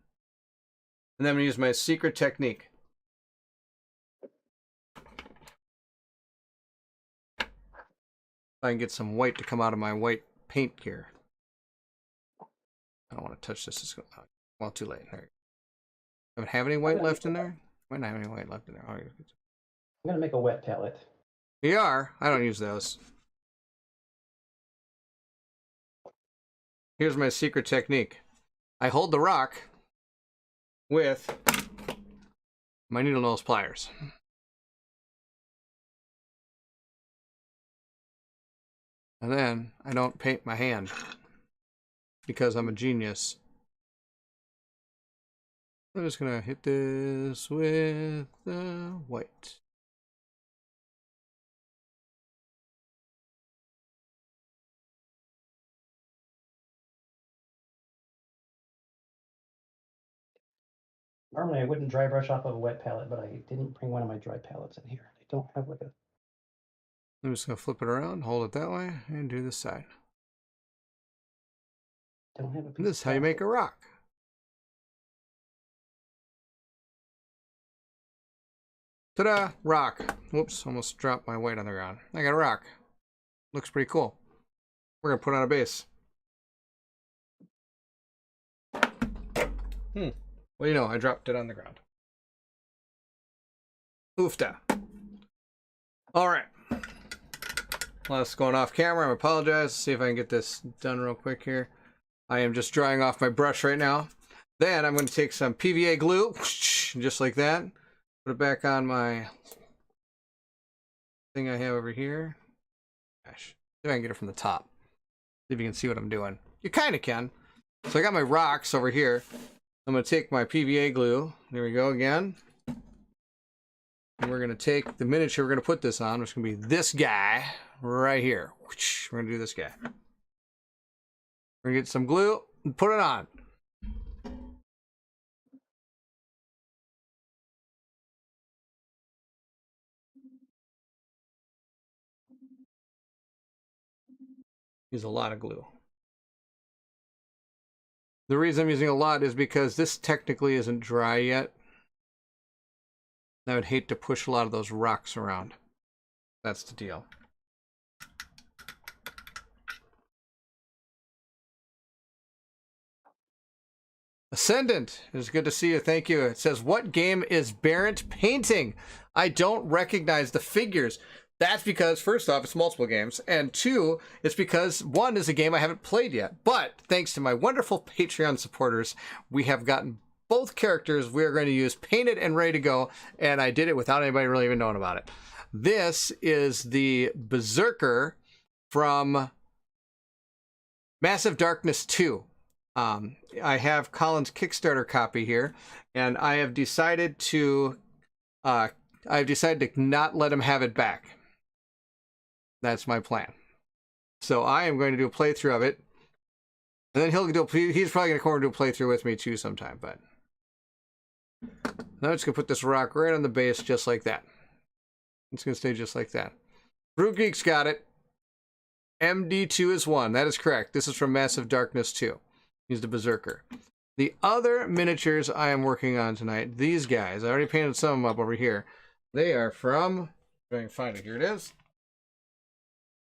And then I'm going to use my secret technique. I can get some white to come out of my white paint here. I don't want to touch this. It's well, too late. There. I don't have any white left in there? Might not have any white left in there. Oh, I'm going to make a wet palette. You are? I don't use those. Here's my secret technique. I hold the rock with my needle nose pliers. And then I don't paint my hand because I'm a genius. I'm just going to hit this with the white. Normally I wouldn't dry brush off of a wet palette, but I didn't bring one of my dry palettes in here. I don't have like a... I'm just going to flip it around, hold it that way, and do this side. Don't have a piece And this is how you make a rock. Ta-da! Rock. Whoops, almost dropped my weight on the ground. I got a rock. Looks pretty cool. We're going to put it on a base. What do you know? I dropped it on the ground. Oofta. All right. Last going off camera. I apologize. Let's see if I can get this done real quick here. I am just drying off my brush right now. Then I'm going to take some PVA glue, just like that. Put it back on my thing I have over here. Gosh, see if I can get it from the top. See if you can see what I'm doing. You kind of can. So I got my rocks over here. I'm going to take my PVA glue. There we go again. And we're going to take the miniature we're going to put this on, which is going to be this guy right here. We're going to do this guy. We're going to get some glue and put it on. Use a lot of glue. The reason I'm using a lot is because this technically isn't dry yet. I would hate to push a lot of those rocks around. That's the deal. Ascendant, it's good to see you. Thank you. It says, what game is Barrett painting? I don't recognize the figures. That's because, first off, it's multiple games, and two, it's because one is a game I haven't played yet. But thanks to my wonderful Patreon supporters, we have gotten both characters we are going to use painted and ready to go, and I did it without anybody really even knowing about it. This is the Berserker from Massive Darkness 2. I have Colin's Kickstarter copy here, and I have decided to not let him have it back. That's my plan. So I am going to do a playthrough of it, and then he's probably going to come and do a playthrough with me too sometime. But now I'm just going to put this rock right on the base just like that. It's going to stay just like that. Brew Geek's got it. MD2 is 1. That is correct. This is from Massive Darkness 2. He's the Berserker. The other miniatures I am working on tonight, these guys, I already painted some of them up over here. They are from, if I can find it, here it is.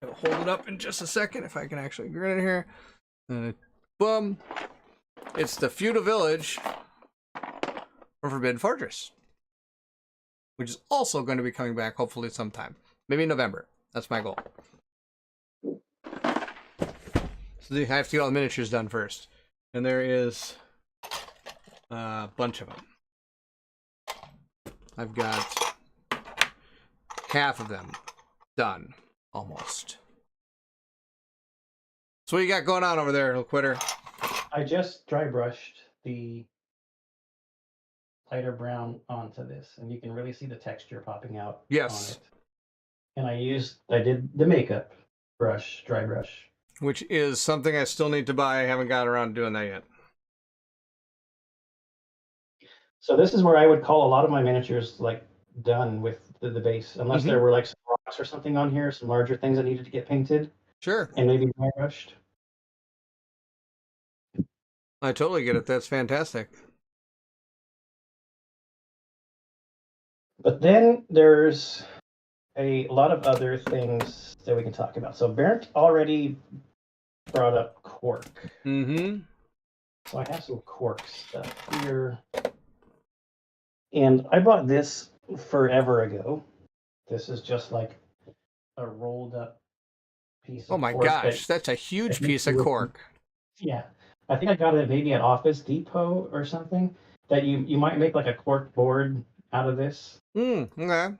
I'll hold it up in just a second if I can actually get it here. And boom. It's the Feudal Village from Forbidden Fortress, which is also going to be coming back hopefully sometime. Maybe in November. That's my goal. So I have to get all the miniatures done first. And there is a bunch of them. I've got half of them done, almost. So what you got going on over there, Loquitur? I just dry brushed the lighter brown onto this, and you can really see the texture popping out on it. And I did the makeup brush, dry brush. Which is something I still need to buy. I haven't got around to doing that yet. So this is where I would call a lot of my miniatures like done with the base, unless there were like some rocks or something on here, some larger things that needed to get painted. Sure. And maybe dry brushed. I totally get it. That's fantastic. But then there's a lot of other things that we can talk about. So Bernd already brought up cork. So I have some cork stuff here. And I bought this forever ago. This is just like a rolled up piece of cork. Oh my gosh, that's a huge piece of cork. Yeah. I think I got it maybe at Office Depot or something. That you might make like a cork board out of this. Okay.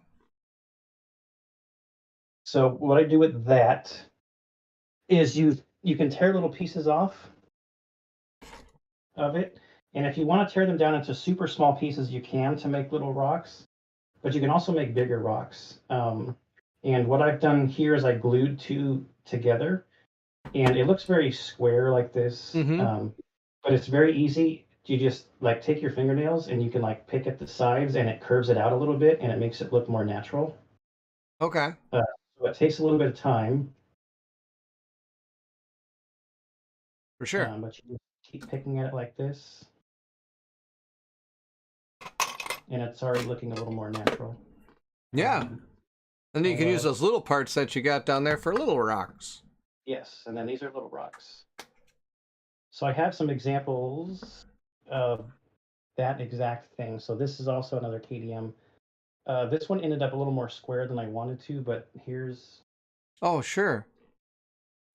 So what I do with that is you can tear little pieces off of it. And if you want to tear them down into super small pieces, you can to make little rocks. But you can also make bigger rocks. And what I've done here is I glued two together. And it looks very square like this. But it's very easy you just like take your fingernails and you can like pick at the sides and it curves it out a little bit and it makes it look more natural. Okay. So it takes a little bit of time, For sure. but you just keep picking at it like this, and it's already looking a little more natural. Yeah. And then you can use those little parts that you got down there for little rocks. Yes, and then these are little rocks. So I have some examples of that exact thing. So this is also another KDM. This one ended up a little more square than I wanted to, but here's Oh, sure.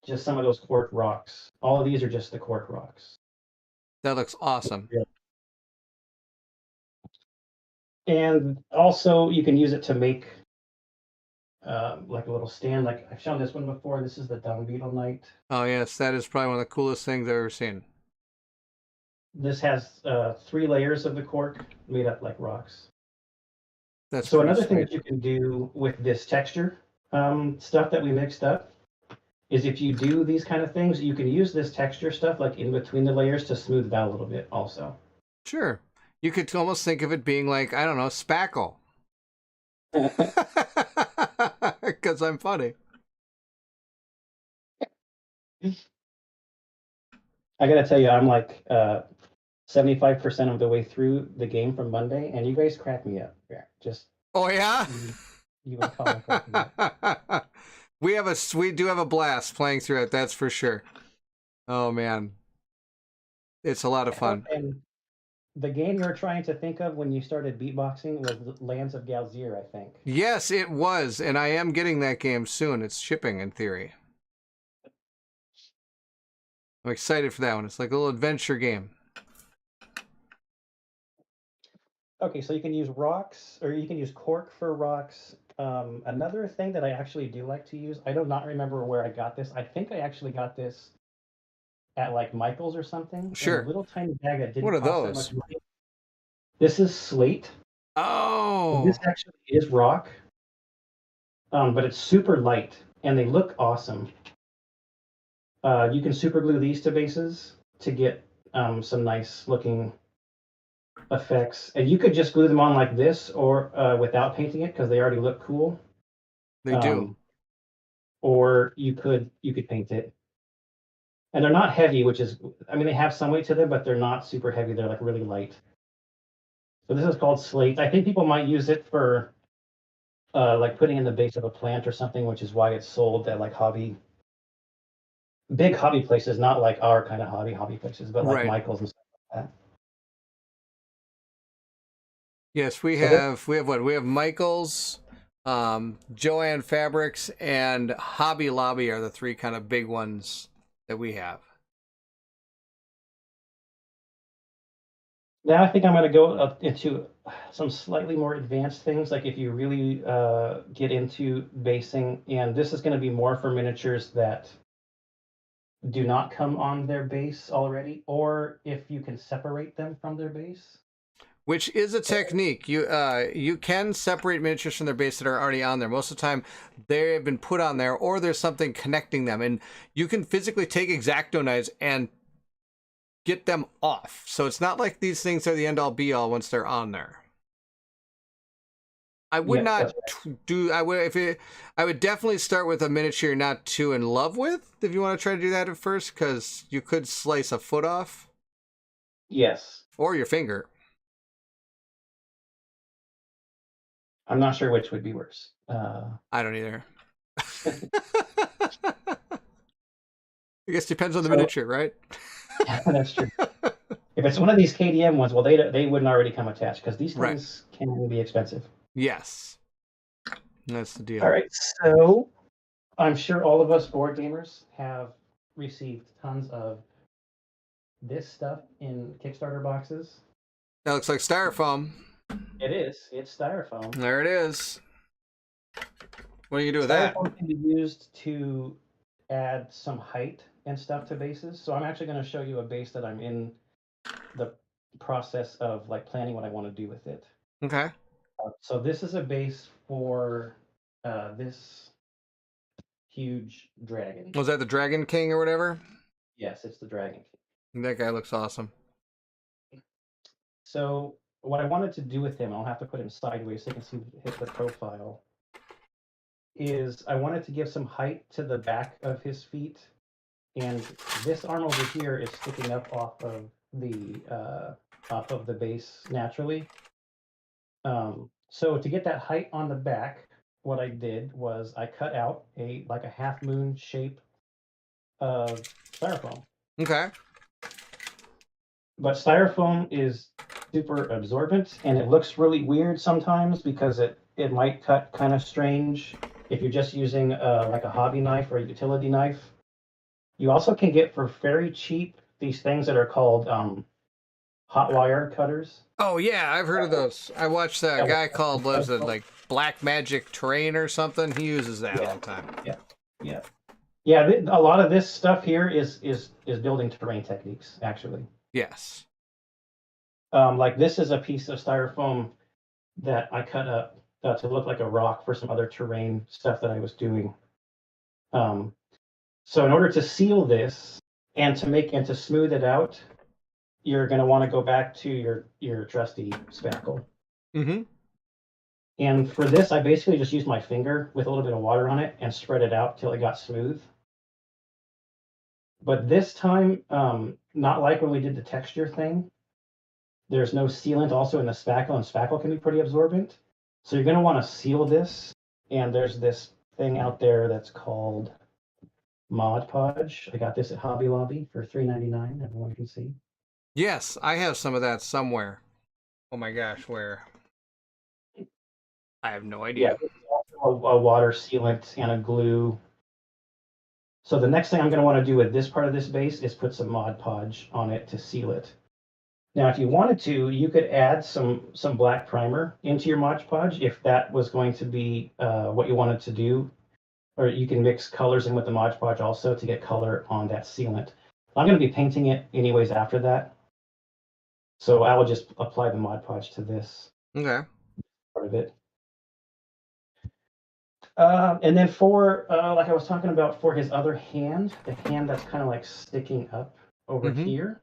just some of those cork rocks. All of these are just the cork rocks. That looks awesome. Yeah. And also you can use it to make like a little stand. Like I've shown this one before. This is the Dung Beetle Knight. Oh, yes. That is probably one of the coolest things I've ever seen. This has 3 layers of the cork made up like rocks. That's So pretty another thing sweet. that you can do with this texture stuff that we mixed up is if you do these kind of things, you can use this texture stuff like in between the layers to smooth it out a little bit also. Sure. You could almost think of it being like, I don't know, spackle. Because I'm funny. I gotta tell you, I'm like 75% of the way through the game from Monday, and you guys crack me up. Yeah, just Oh, yeah? you and Colin crack me up. We do have a blast playing through it, that's for sure. Oh, man. It's a lot of fun. And the game you were trying to think of when you started beatboxing was Lands of Galzier, I think. Yes, it was, and I am getting that game soon. It's shipping in theory. I'm excited for that one. It's like a little adventure game. Okay, so you can use rocks, or you can use cork for rocks. Another thing that I actually do like to use, I do not remember where I got this. I think I actually got this at like Michael's or something. Sure. In a little tiny bag that didn't What are cost that those? much money. This is slate. Oh. This actually is rock, but it's super light, and they look awesome. You can super glue these to bases to get some nice looking effects, and you could just glue them on like this or without painting it because they already look cool. They do. Or you could paint it, and they're not heavy, which is, I mean, they have some weight to them, but they're not super heavy. They're like really light. So this is called slate. I think people might use it for like putting in the base of a plant or something, which is why it's sold at like big hobby places, not like our kind of hobby places, but like Right. Michael's and stuff like that. Yes, we So have what? We have Michael's, Joanne Fabrics, and Hobby Lobby are the 3 kind of big ones that we have. now I think I'm going to go into some slightly more advanced things. Like if you really get into basing, and this is going to be more for miniatures that do not come on their base already, or if you can separate them from their base. Which is a technique. You can separate miniatures from their base that are already on there. Most of the time, they have been put on there, or there's something connecting them, and you can physically take X-Acto knives and get them off. So it's not like these things are the end-all be-all once they're on there. I would not do. I would definitely start with a miniature you're not too in love with if you want to try to do that at first, because you could slice a foot off. Yes. Or your finger. I'm not sure which would be worse. I don't either. I guess depends on the miniature, right? That's true. If it's one of these KDM ones, well, they wouldn't already come attached because these things can be expensive. Yes, that's the deal. All right, so I'm sure all of us board gamers have received tons of this stuff in Kickstarter boxes. That looks like styrofoam. It is. It's styrofoam. There it is. What do you do with that? Styrofoam can be used to add some height and stuff to bases. So I'm actually going to show you a base that I'm in the process of like planning what I want to do with it. Okay. So this is a base for this huge dragon. Was that the Dragon King or whatever? Yes, it's the Dragon King. That guy looks awesome. So what I wanted to do with him, I'll have to put him sideways so you can see hit the profile, is I wanted to give some height to the back of his feet, and this arm over here is sticking up off of the base naturally. So to get that height on the back, what I did was I cut out a half moon shape of styrofoam. Okay. But styrofoam is super absorbent, and it looks really weird sometimes because it might cut kind of strange if you're just using like a hobby knife or a utility knife. You also can get for very cheap these things that are called hot wire cutters. Oh yeah, I've heard of those. I watched that guy called, what was it, like Black Magic Terrain or something? He uses that all the time. Yeah. A lot of this stuff here is building terrain techniques, actually. Yes. Like this is a piece of styrofoam that I cut up to look like a rock for some other terrain stuff that I was doing. So in order to seal this and to smooth it out, you're going to want to go back to your trusty spackle. Mm-hmm. And for this, I basically just used my finger with a little bit of water on it and spread it out till it got smooth. But this time, not like when we did the texture thing, there's no sealant also in the spackle, and spackle can be pretty absorbent. So you're going to want to seal this, and there's this thing out there that's called Mod Podge. I got this at Hobby Lobby for $3.99. Everyone can see. Yes, I have some of that somewhere. Oh my gosh, where? I have no idea. Yeah, a water sealant and a glue. So the next thing I'm going to want to do with this part of this base is put some Mod Podge on it to seal it. Now, if you wanted to, you could add some black primer into your Mod Podge if that was going to be what you wanted to do. Or you can mix colors in with the Mod Podge also to get color on that sealant. I'm going to be painting it anyways after that. So I will just apply the Mod Podge to this Okay. part of it. And then for, like I was talking about, for his other hand, the hand that's kind of like sticking up over here,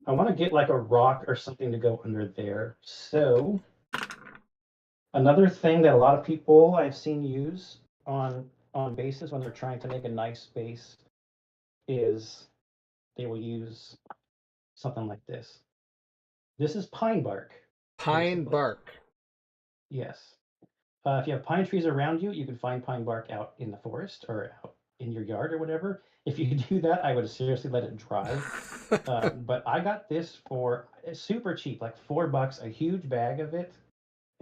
I want to get like a rock or something to go under there. So another thing that a lot of people I've seen use on bases when they're trying to make a nice base is they will use something like this. This is pine bark. Pine basically. bark. Yes. If you have pine trees around you, you can find pine bark out in the forest or out in your yard or whatever. If you do that, I would seriously let it dry. But I got this for super cheap, like $4, a huge bag of it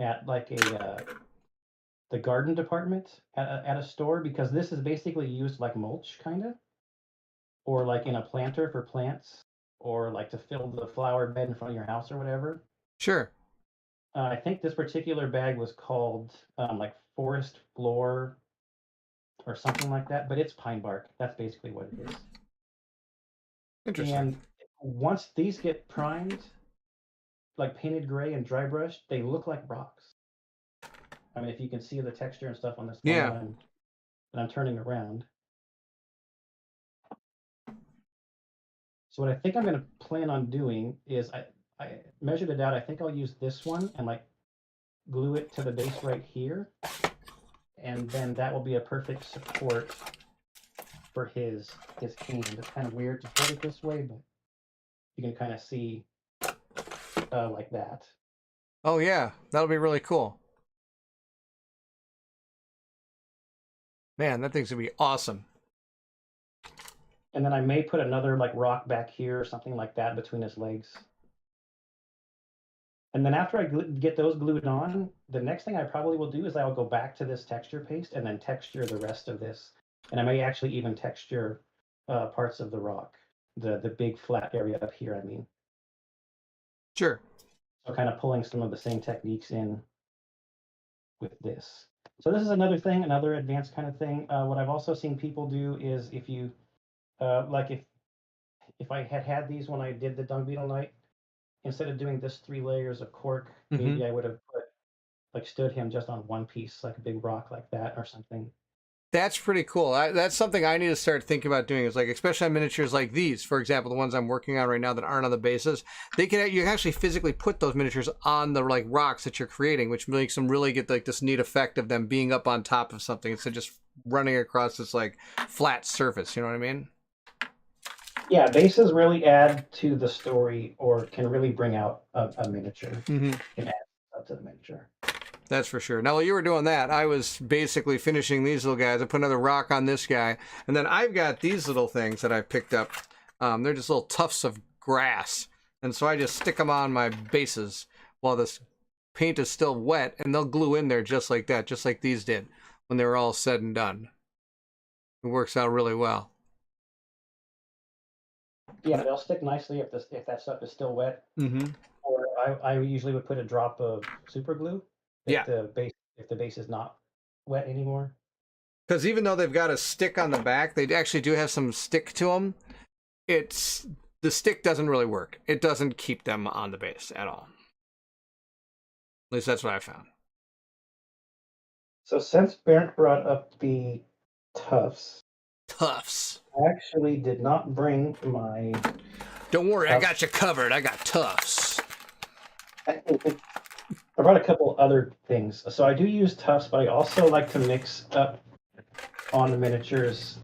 at like the garden department at a store, because this is basically used like mulch kind of, or like in a planter for plants, or like to fill the flower bed in front of your house or whatever. Sure. I think this particular bag was called like forest floor or something like that, but it's pine bark. That's basically what it is. Interesting. And once these get primed, like painted gray and dry brushed, they look like rocks. I mean, if you can see the texture and stuff on this one that I'm turning around. So what I think I'm going to plan on doing is I measured it out. I think I'll use this one and like glue it to the base right here. And then that will be a perfect support for his hand. It's kind of weird to put it this way, but you can kind of see like that. Oh yeah, that'll be really cool. Man, that thing's gonna be awesome. And then I may put another like rock back here or something like that between his legs. And then after I get those glued on, the next thing I probably will do is I'll go back to this texture paste and then texture the rest of this. And I may actually even texture parts of the rock, the big flat area up here, I mean. Sure. So kind of pulling some of the same techniques in with this. So this is another thing, another advanced kind of thing. What I've also seen people do is if you, like if I had these when I did the dung beetle night, instead of doing this 3 layers of cork, maybe I would have stood him just on one piece, like a big rock like that or something. That's pretty cool. That's something I need to start thinking about doing. Is like, especially on miniatures like these, for example, the ones I'm working on right now that aren't on the bases. You can actually physically put those miniatures on the like rocks that you're creating, which makes them really get like this neat effect of them being up on top of something instead of just running across this like flat surface. You know what I mean? Yeah, bases really add to the story, or can really bring out a miniature. Mm-hmm. Can add up to the miniature. That's for sure. Now, while you were doing that, I was basically finishing these little guys. I put another rock on this guy. And then I've got these little things that I picked up. They're just little tufts of grass. And so I just stick them on my bases while this paint is still wet. And they'll glue in there just like that, just like these did when they were all said and done. It works out really well. Yeah, they'll stick nicely if that stuff is still wet. Mm-hmm. Or I usually would put a drop of super glue if the base is not wet anymore. Because even though they've got a stick on the back, they actually do have some stick to them. The stick doesn't really work. It doesn't keep them on the base at all. At least that's what I found. So since Bernd brought up the tufts, I actually did not bring my... Don't worry, I got you covered. I got tufts. I brought a couple other things. So I do use tufts, but I also like to mix up on the miniatures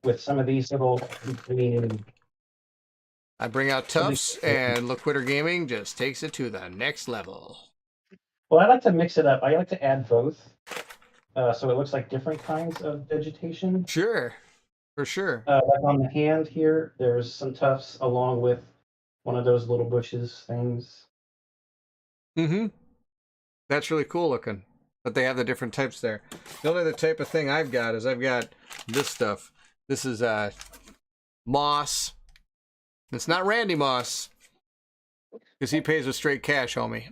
with some of these little green... I bring out tufts, and Loquitur Gaming just takes it to the next level. Well, I like to mix it up. I like to add both, so it looks like different kinds of vegetation. Sure, for sure. Like on the hand here, there's some tufts along with one of those little bushes things. Mm-hmm. That's really cool looking. But they have the different types there. The only other type of thing I've got is I've got this stuff. This is moss. It's not Randy Moss, because he pays with straight cash, homie.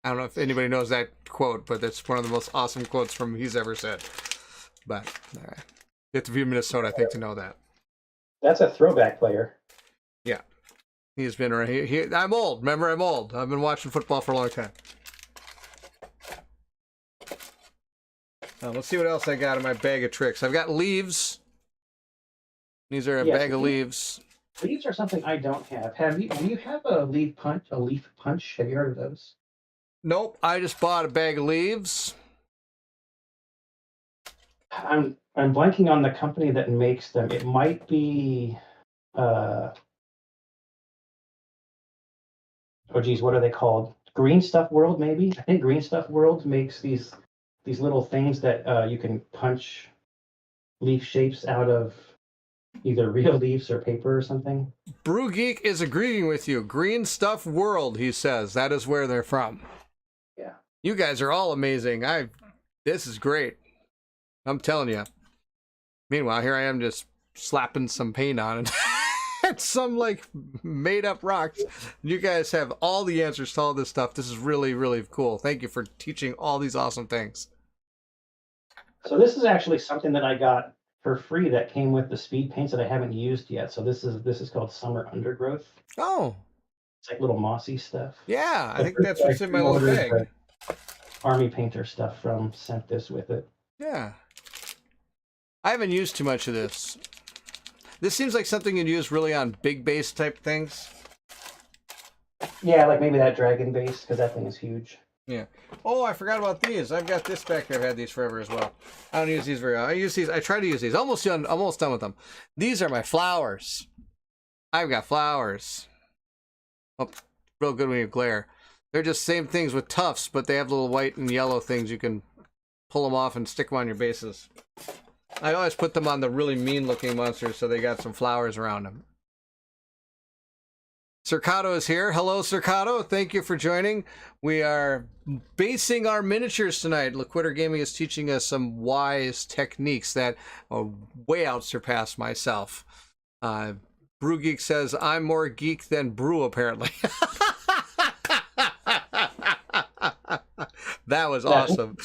I don't know if anybody knows that quote, but that's one of the most awesome quotes from he's ever said. But all right. You have to be in Minnesota, I think, to know that. That's a throwback player. Yeah. He's been around. I'm old. Remember, I'm old. I've been watching football for a long time. Let's see what else I got in my bag of tricks. I've got leaves. These are a bag of leaves. Leaves are something I don't have. Do you have a leaf punch? Have you heard of those? Nope. I just bought a bag of leaves. I'm blanking on the company that makes them. It might be oh geez, what are they called? Green Stuff World, maybe? I think Green Stuff World makes these little things that you can punch leaf shapes out of either real leaves or paper or something. Brew Geek is agreeing with you. Green Stuff World, he says. That is where they're from. Yeah. You guys are all amazing. This is great. I'm telling you. Meanwhile, here I am just slapping some paint on it. And some like made up rocks. You guys have all the answers to all this stuff. This is really, really cool. Thank you for teaching all these awesome things. So this is actually something that I got for free that came with the speed paints that I haven't used yet. So this is called Summer Undergrowth. Oh. It's like little mossy stuff. Yeah, I think that's what's in my little bag. Army painter stuff sent this with it. Yeah. I haven't used too much of this. This seems like something you'd use really on big base type things. Yeah, like maybe that dragon base, because that thing is huge. Yeah. Oh, I forgot about these. I've got this back there. I've had these forever as well. I don't use these very often. I try to use these. Almost done with them. These are my flowers. I've got flowers. Oh, real good when you glare. They're just same things with tufts, but they have little white and yellow things. You can pull them off and stick them on your bases. I always put them on the really mean-looking monsters so they got some flowers around them. Circato is here. Hello, Circato. Thank you for joining. We are basing our miniatures tonight. Loquitur Gaming is teaching us some wise techniques that way out surpass myself. Brew Geek says, I'm more geek than Brew, apparently. That was awesome.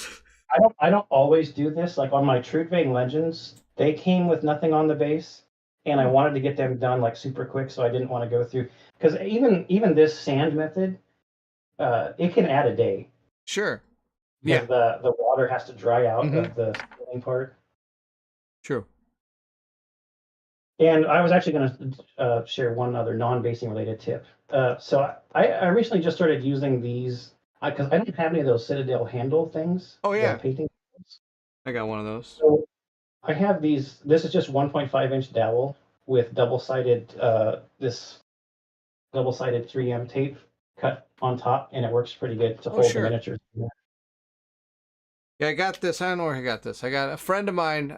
I don't always do this. Like on my Trudvang Legends, they came with nothing on the base, and I wanted to get them done like super quick, so I didn't want to go through. Because even this sand method, it can add a day. Sure. Yeah. because the water has to dry out Mm-hmm. of the sealing part. True. And I was actually going to share one other non-basing related tip. So I recently just started using these because I don't have any of those Citadel handle things, Oh the yeah, painting tools. I got one of those. So I have these. This is just 1.5-inch dowel with this double-sided 3M tape cut on top, and it works pretty good to Oh hold the sure. miniatures. Yeah, I got this. I don't know where I got this. I got a friend of mine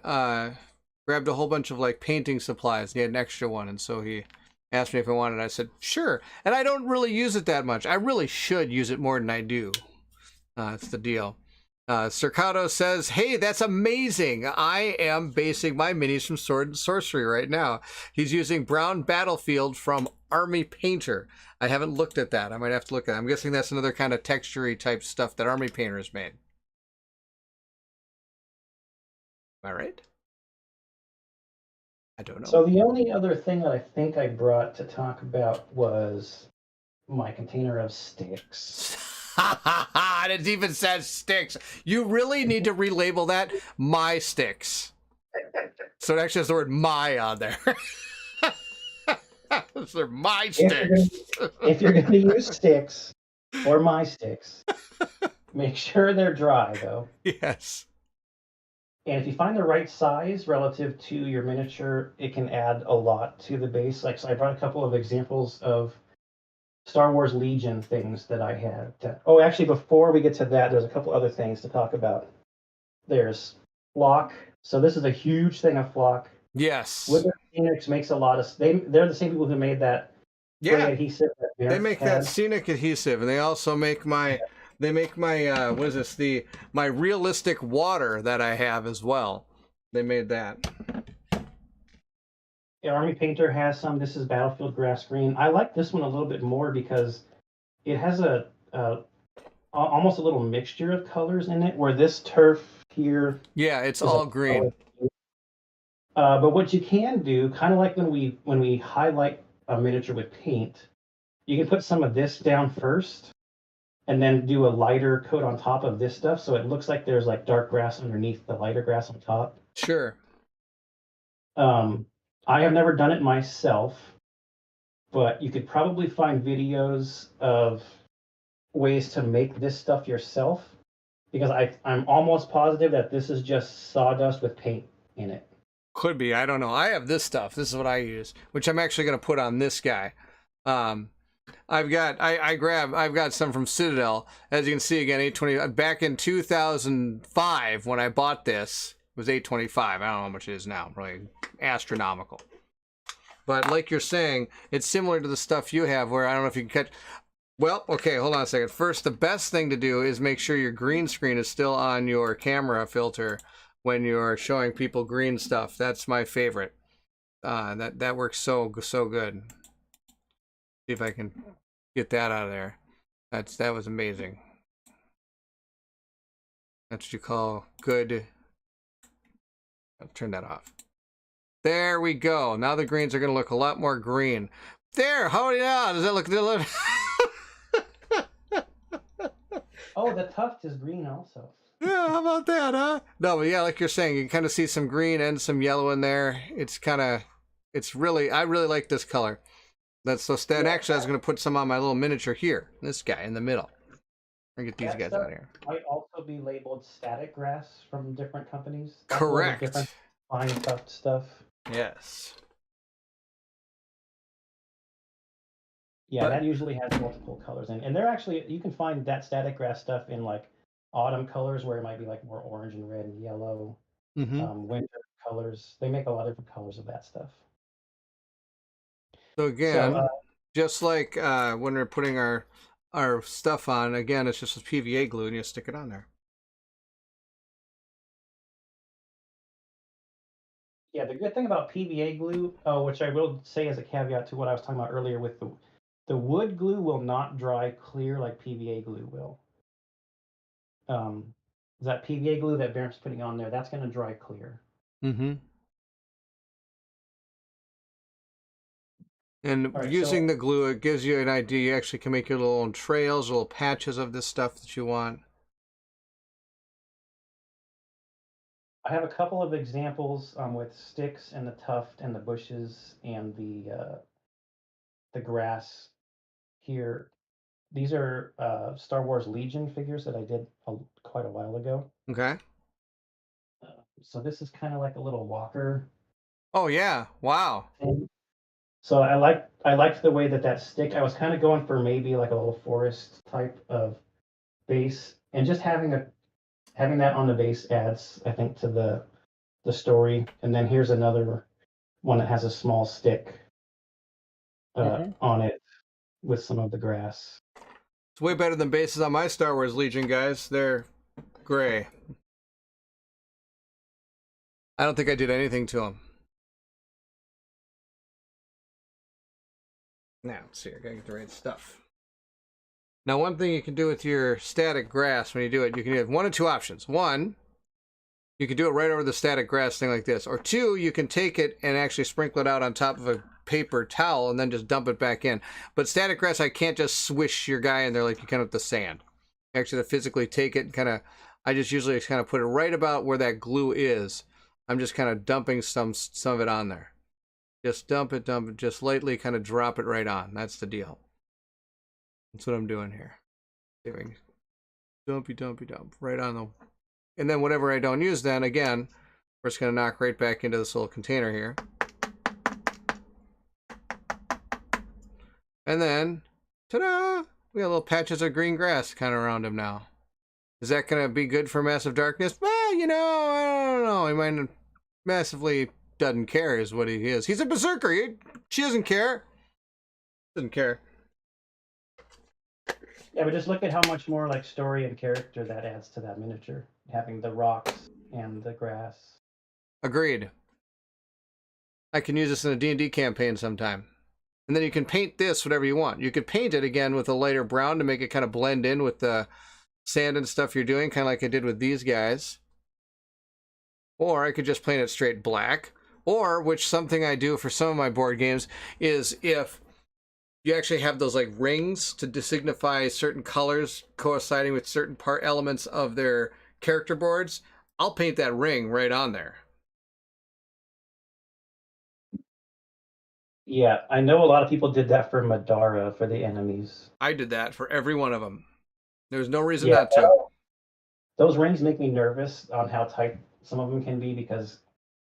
grabbed a whole bunch of like painting supplies. And he had an extra one, and so he asked me if I wanted it. I said sure. And I don't really use it that much. I really should use it more than I do. That's the deal. Cercado says, "Hey, that's amazing. I am basing my minis from Sword and Sorcery right now. He's using Brown Battlefield from Army Painter. I haven't looked at that. I might have to look at it. I'm guessing that's another kind of textury type stuff that Army Painter has made. Am I right? I don't know." So the only other thing that I think I brought to talk about was my container of sticks. It even says sticks. You really need to relabel that my sticks. So it actually has the word my on there. They're my sticks. If you're going to use sticks or my sticks, make sure they're dry though. Yes. And if you find the right size relative to your miniature, it can add a lot to the base. Like, so I brought a couple of examples of Star Wars Legion things that I had. Oh, actually, before we get to that, there's a couple other things to talk about. There's flock. So this is a huge thing of flock. Yes. Woodward Phoenix makes a lot of. They're the same people who made that Yeah. adhesive that They make that had. Scenic adhesive, and they also make my. They make my what is this? My realistic water that I have as well. They made that. The Army Painter has some. This is Battlefield Grass Green. I like this one a little bit more because it has almost a little mixture of colors in it. Where this turf here, yeah, it's all green. But what you can do, kind of like when we highlight a miniature with paint, you can put some of this down first, and then do a lighter coat on top of this stuff, so it looks like there's like dark grass underneath the lighter grass on top. Sure. I have never done it myself, but you could probably find videos of ways to make this stuff yourself, because I'm almost positive that this is just sawdust with paint in it. Could be. I don't know. I have this stuff. This is what I use, which I'm actually going to put on this guy. I've got some from Citadel. As you can see again, 820. Back in 2005 when I bought this, it was 825. I don't know how much it is now. Really astronomical. But like you're saying, it's similar to the stuff you have where I don't know if you can catch. Well, okay, hold on a second. First, the best thing to do is make sure your green screen is still on your camera filter when you're showing people green stuff. That's my favorite. That works so good. See if I can get that out of there. That was amazing. That's what you call good. I'll turn that off. There we go. Now the greens are going to look a lot more green. There, howdy now. Does that look? Oh, the tuft is green also. Yeah, how about that, huh? No, but yeah, like you're saying, you can kind of see some green and some yellow in there. I really like this color. That's so Stan. Actually, I was going to put some on my little miniature here. This guy in the middle. I get these guys out here. Might also be labeled static grass from different companies. That's Correct. Different fine tuft stuff. Yes. Yeah, that usually has multiple colors, and they're actually, you can find that static grass stuff in like autumn colors where it might be like more orange and red and yellow. Winter colors. They make a lot of different colors of that stuff. So again, just like when we're putting our stuff on, again, it's just with PVA glue and you stick it on there. Yeah, the good thing about PVA glue, which I will say as a caveat to what I was talking about earlier with the wood glue will not dry clear like PVA glue will. That PVA glue that Barrett's putting on there, that's going to dry clear. Mm-hmm. And using the glue, it gives you an idea. You actually can make your little own trails, little patches of this stuff that you want. I have a couple of examples with sticks and the tuft and the bushes and the grass here. These are Star Wars Legion figures that I did quite a while ago. Okay. So this is kind of like a little walker Oh yeah. Wow. thing. So I liked the way that stick. I was kind of going for maybe like a little forest type of base, and just having that on the base adds, I think, to the story. And then here's another one that has a small stick on it with some of the grass. It's way better than bases on my Star Wars Legion guys. They're gray. I don't think I did anything to them. Now, let's see. I gotta get the right stuff. Now, one thing you can do with your static grass when you do it, you can have one of two options. One, you can do it right over the static grass thing like this. Or two, you can take it and actually sprinkle it out on top of a paper towel and then just dump it back in. But static grass, I can't just swish your guy in there like you can with the sand. You actually have to physically take it and kind of, I just usually kind of put it right about where that glue is. I'm just kind of dumping some of it on there. Just dump it, just lightly kind of drop it right on. That's the deal. That's what I'm doing here. Doing dumpy dump right on the, and then whatever I don't use, then again, we're just going to knock right back into this little container here. And then, ta-da! We got little patches of green grass kind of around him now. Is that going to be good for Massive Darkness? Well, you know, I don't know. He might massively doesn't care is what he is. He's a berserker. She doesn't care. Doesn't care. Yeah, but just look at how much more like story and character that adds to that miniature. Having the rocks and the grass. Agreed. I can use this in a D&D campaign sometime. And then you can paint this whatever you want. You could paint it again with a lighter brown to make it kind of blend in with the sand and stuff you're doing, kind of like I did with these guys. Or I could just paint it straight black. Or, which something I do for some of my board games, is if you actually have those like rings to signify certain colors coinciding with certain part elements of their character boards, I'll paint that ring right on there. Yeah, I know a lot of people did that for Madara for the enemies. I did that for every one of them. There's no reason not to. Those rings make me nervous on how tight some of them can be, because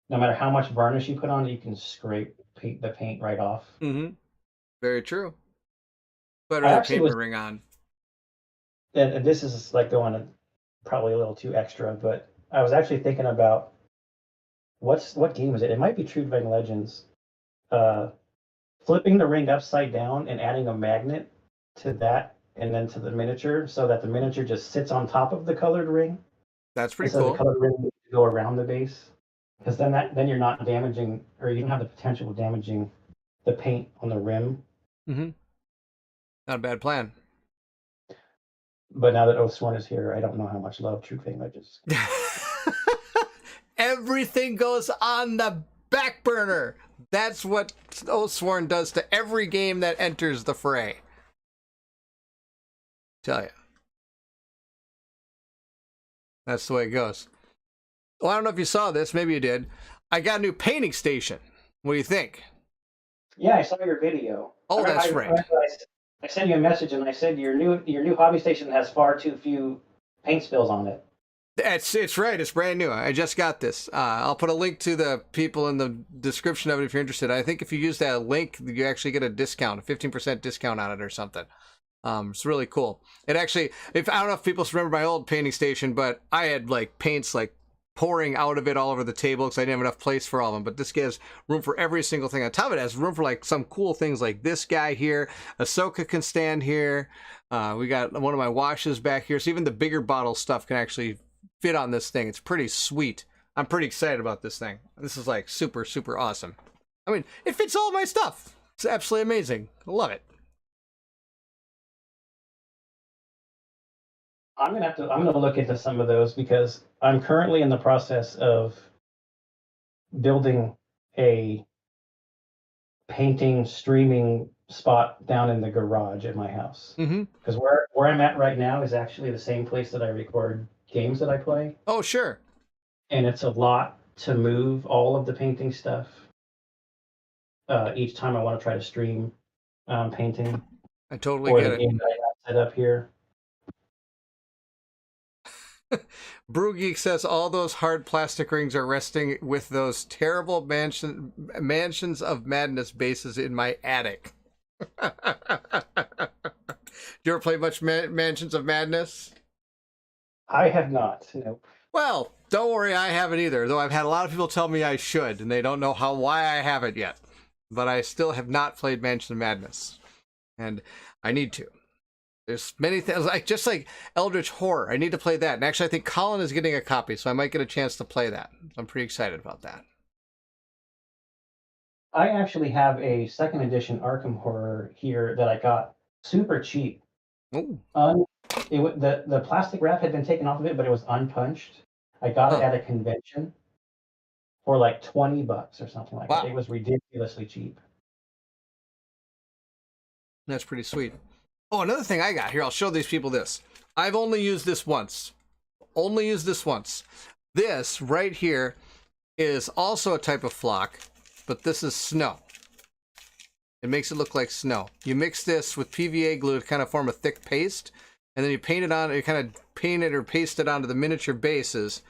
no matter how much varnish you put on it, you can scrape the paint right off. Mm-hmm. Very true. Better than paint the ring on. And this is like going probably a little too extra, but I was actually thinking about what game is it? It might be True Dragon Legends. Flipping the ring upside down and adding a magnet to that and then to the miniature, so that the miniature just sits on top of the colored ring. That's pretty cool. The colored ring needs to go around the base, because then you're not damaging, or you don't have the potential of damaging the paint on the rim. Mm-hmm. Not a bad plan. But now that Oathsworn is here, I don't know how much love True Dragon Legends. Everything goes on the back burner. That's what Oathsworn does to every game that enters the fray. Tell you. That's the way it goes. Well, I don't know if you saw this. Maybe you did. I got a new painting station. What do you think? Yeah, I saw your video. Oh, that's right. I sent you a message and I said your new hobby station has far too few paint spills on it. It's right. It's brand new. I just got this. I'll put a link to the people in the description of it if you're interested. I think if you use that link, you actually get a discount, a 15% discount on it or something. It's really cool. It actually, I don't know if people remember my old painting station, but I had like paints like pouring out of it all over the table because I didn't have enough place for all of them. But this gives room for every single thing. On top of it, has room for like some cool things like this guy here. Ahsoka can stand here. We got one of my washes back here. So even the bigger bottle stuff can actually fit on this thing. It's pretty sweet. I'm pretty excited about this thing. This is like super, super awesome. I mean, it fits all of my stuff. It's absolutely amazing. I love it. I'm gonna look into some of those, because I'm currently in the process of building a painting streaming spot down in the garage at my house. Because where I'm at right now is actually the same place that I record games that I play. Oh, sure. and it's a lot to move all of the painting stuff each time I want to try to stream painting I totally for get the it. game that I have set up here. Brew Geek says all those hard plastic rings are resting with those terrible mansions of madness bases in my attic. Do you ever play much Mansions of Madness? I have not. Nope. Well, don't worry, I haven't either. Though I've had a lot of people tell me I should, and they don't know why I haven't yet. But I still have not played Mansion of Madness, and I need to. There's many things, just like Eldritch Horror. I need to play that. And actually, I think Colin is getting a copy, so I might get a chance to play that. I'm pretty excited about that. I actually have a second edition Arkham Horror here that I got super cheap. Oh. The plastic wrap had been taken off of it, but it was unpunched. I got it at a convention for like $20 or something like that. It was ridiculously cheap. That's pretty sweet. Oh, another thing I got here. I'll show these people this. I've only used this once. Only used this once. This right here is also a type of flock, but this is snow. It makes it look like snow. You mix this with PVA glue to kind of form a thick paste, and then you paint it on, you kind of paint it or paste it onto the miniature bases,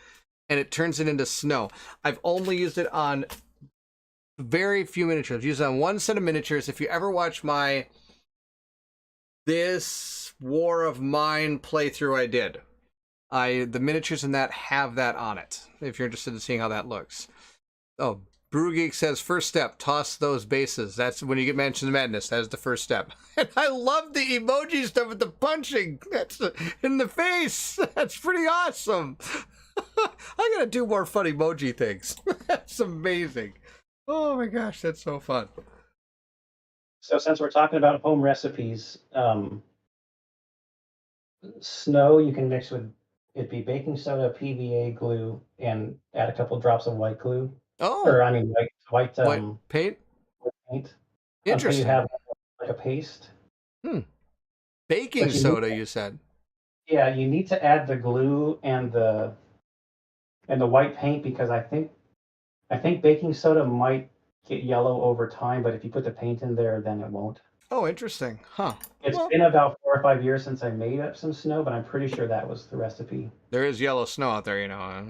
and it turns it into snow. I've only used it on very few miniatures. I've used it on one set of miniatures. If you ever watch my This War of Mine playthrough I did, the miniatures in that have that on it, if you're interested in seeing how that looks. Oh, Brew Geek says, first step, toss those bases. That's when you get Mansion of Madness. That is the first step. And I love the emoji stuff with the punching. That's in the face. That's pretty awesome. I gotta do more fun emoji things. That's amazing. Oh my gosh, that's so fun. So since we're talking about home recipes, snow you can mix with, it'd be baking soda, PVA glue, and add a couple drops of white glue. Oh, or I mean white paint. White paint. Interesting. Until you have like a paste. Baking soda, you said. Yeah, you need to add the glue and the white paint because I think baking soda might get yellow over time, but if you put the paint in there, then it won't. Oh, interesting. Huh. It's been about 4 or 5 years since I made up some snow, but I'm pretty sure that was the recipe. There is yellow snow out there, you know.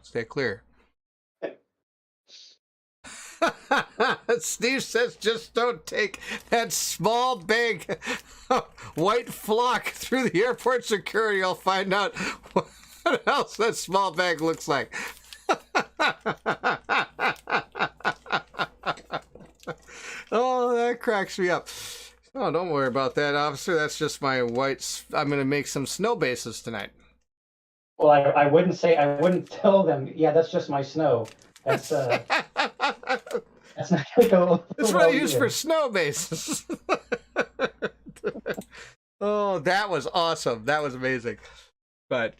Stay clear. Steve says, just don't take that small bag white flock through the airport security. You'll find out what else that small bag looks like. Oh, that cracks me up. Oh, don't worry about that, officer. That's just my white. I'm going to make some snow bases tonight. Well, I wouldn't tell them, yeah, that's just my snow. That's that's not gonna go. That's what I use for snow bases. Oh, that was awesome. That was amazing. But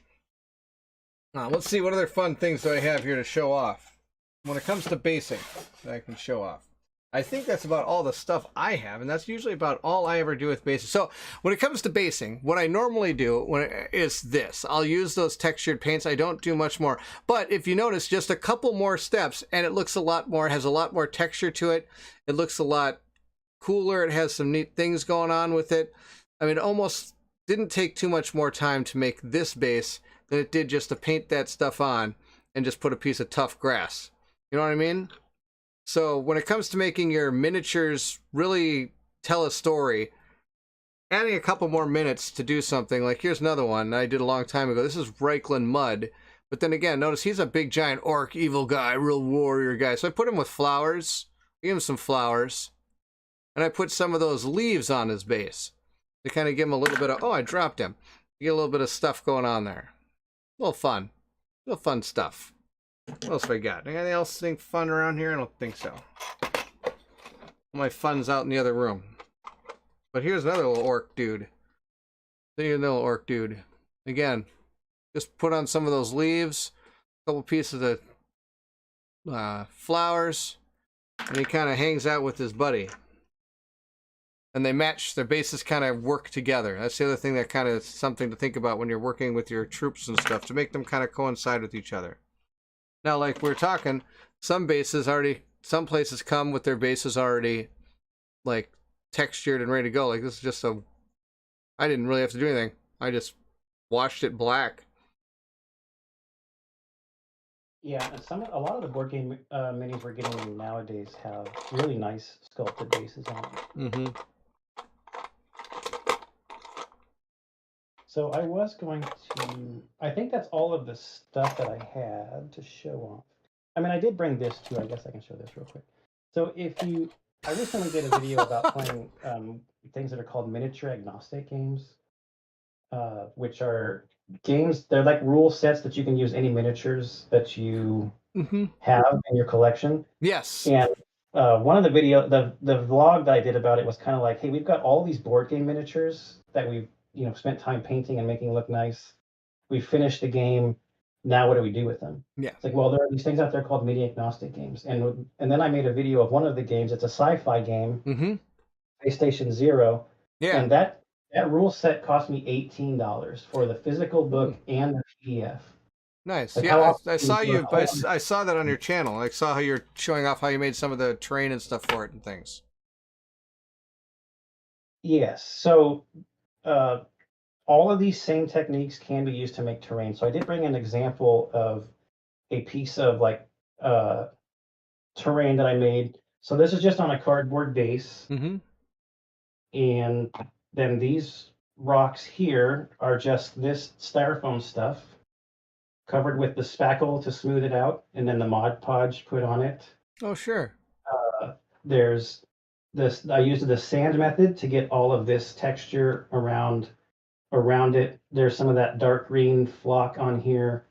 let's see, what other fun things do I have here to show off? When it comes to basing, that I can show off. I think that's about all the stuff I have, and that's usually about all I ever do with basing. So when it comes to basing, what I normally do is this. I'll use those textured paints. I don't do much more. But if you notice, just a couple more steps, and it looks a lot more, has a lot more texture to it. It looks a lot cooler. It has some neat things going on with it. I mean, it almost didn't take too much more time to make this base than it did just to paint that stuff on and just put a piece of tough grass. You know what I mean? So when it comes to making your miniatures really tell a story, adding a couple more minutes to do something, like here's another one I did a long time ago. This is Reichland Mud. But then again, notice he's a big giant orc, evil guy, real warrior guy. So I put him with flowers, give him some flowers, and I put some of those leaves on his base to kind of give him a little bit of, oh, I dropped him. You get a little bit of stuff going on there. A little fun stuff. What else have I got? Anything else think fun around here? I don't think so. All my fun's out in the other room. But here's another little orc dude. Here's another little orc dude. Again, just put on some of those leaves, a couple pieces of flowers, and he kind of hangs out with his buddy. And they match, their bases kind of work together. That's the other thing that kind of is something to think about when you're working with your troops and stuff, to make them kind of coincide with each other. Now, like we're talking, some places come with their bases already, like, textured and ready to go. Like, this is just I didn't really have to do anything. I just washed it black. Yeah, and a lot of the board game minis we're getting nowadays have really nice sculpted bases on them. Mm-hmm. So I was going to. I think that's all of the stuff that I had to show off. I mean, I did bring this too. I guess I can show this real quick. So I recently did a video about playing things that are called miniature agnostic games, which are games. They're like rule sets that you can use any miniatures that you have in your collection. Yes. And one of the vlog that I did about it was kind of like, hey, we've got all these board game miniatures that we've spent time painting and making look nice. We finished the game. Now what do we do with them? Yeah. It's like, well, there are these things out there called media agnostic games, and then I made a video of one of the games. It's a sci-fi game, PlayStation 0. Yeah. And that rule set cost me $18 for the physical book and the PDF. Nice. Like, yeah, I saw you. I saw that on your channel. I saw how you're showing off how you made some of the terrain and stuff for it and things. Yes. So all of these same techniques can be used to make terrain. So I did bring an example of a piece of like terrain that I made. So this is just on a cardboard base. And then these rocks here are just this styrofoam stuff covered with the spackle to smooth it out, and then the Mod Podge put on it. Oh, sure. There's this. I used the sand method to get all of this texture around it. There's some of that dark green flock on here.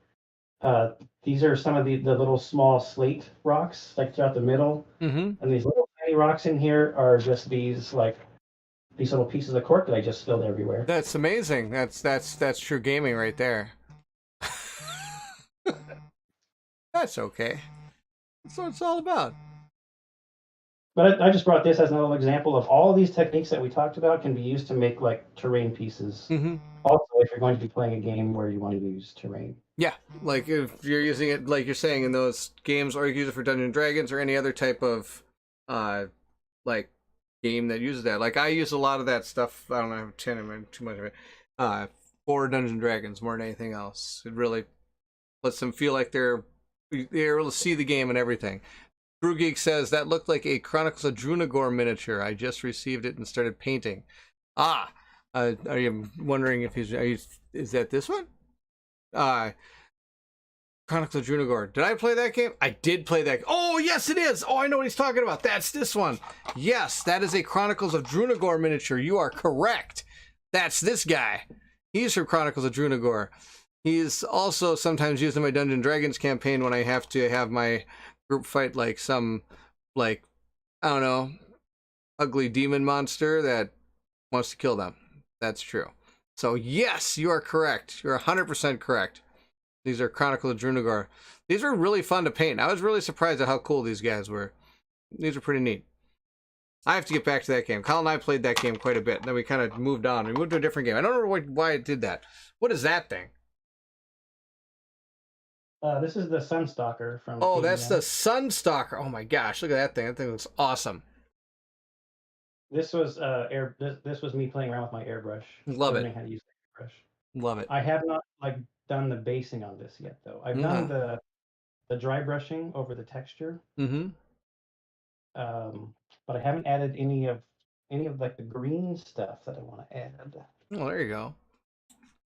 These are some of the little small slate rocks like throughout the middle. And these little tiny rocks in here are just these little pieces of cork that I just filled everywhere. That's amazing. That's true gaming right there. That's okay. That's what it's all about. But I just brought this as another example of all of these techniques that we talked about can be used to make like terrain pieces. Also, if you're going to be playing a game where you want to use terrain. Yeah, like if you're using it, like you're saying, in those games, or you use it for Dungeons and Dragons or any other type of, like, game that uses that. Like, I use a lot of that stuff. I don't have too much of it, for Dungeons and Dragons more than anything else. It really lets them feel like they're able to see the game and everything. Brew Geek says that looked like a Chronicles of Drunagor miniature. I just received it and started painting. Are you wondering if is that this one? Chronicles of Drunagor. Did I play that game? I did play that. Oh, yes, it is. Oh, I know what he's talking about. That's this one. Yes, that is a Chronicles of Drunagor miniature. You are correct. That's this guy. He's from Chronicles of Drunagor. He's also sometimes used in my Dungeons and Dragons campaign when I have to have my group fight like some, like, I don't know, ugly demon monster that wants to kill them. That's true. So yes, you are correct. You're 100% correct. These are Chronicles of Drunagor. These were really fun to paint. I was really surprised at how cool these guys were. These are pretty neat. I have to get back to that game. Colin and I played that game quite a bit. Then we kind of moved on. We moved to a different game. I don't know why it did that. What is that thing? This is the Sun Stalker from. Oh, that's the Sun Stalker. Oh my gosh, look at that thing. That thing looks awesome. This was This was me playing around with my airbrush. Love it. Learning how to use the airbrush. Love it. I have not done the basing on this yet, though. I've done the dry brushing over the texture. But I haven't added any of like the green stuff that I want to add. Oh, there you go.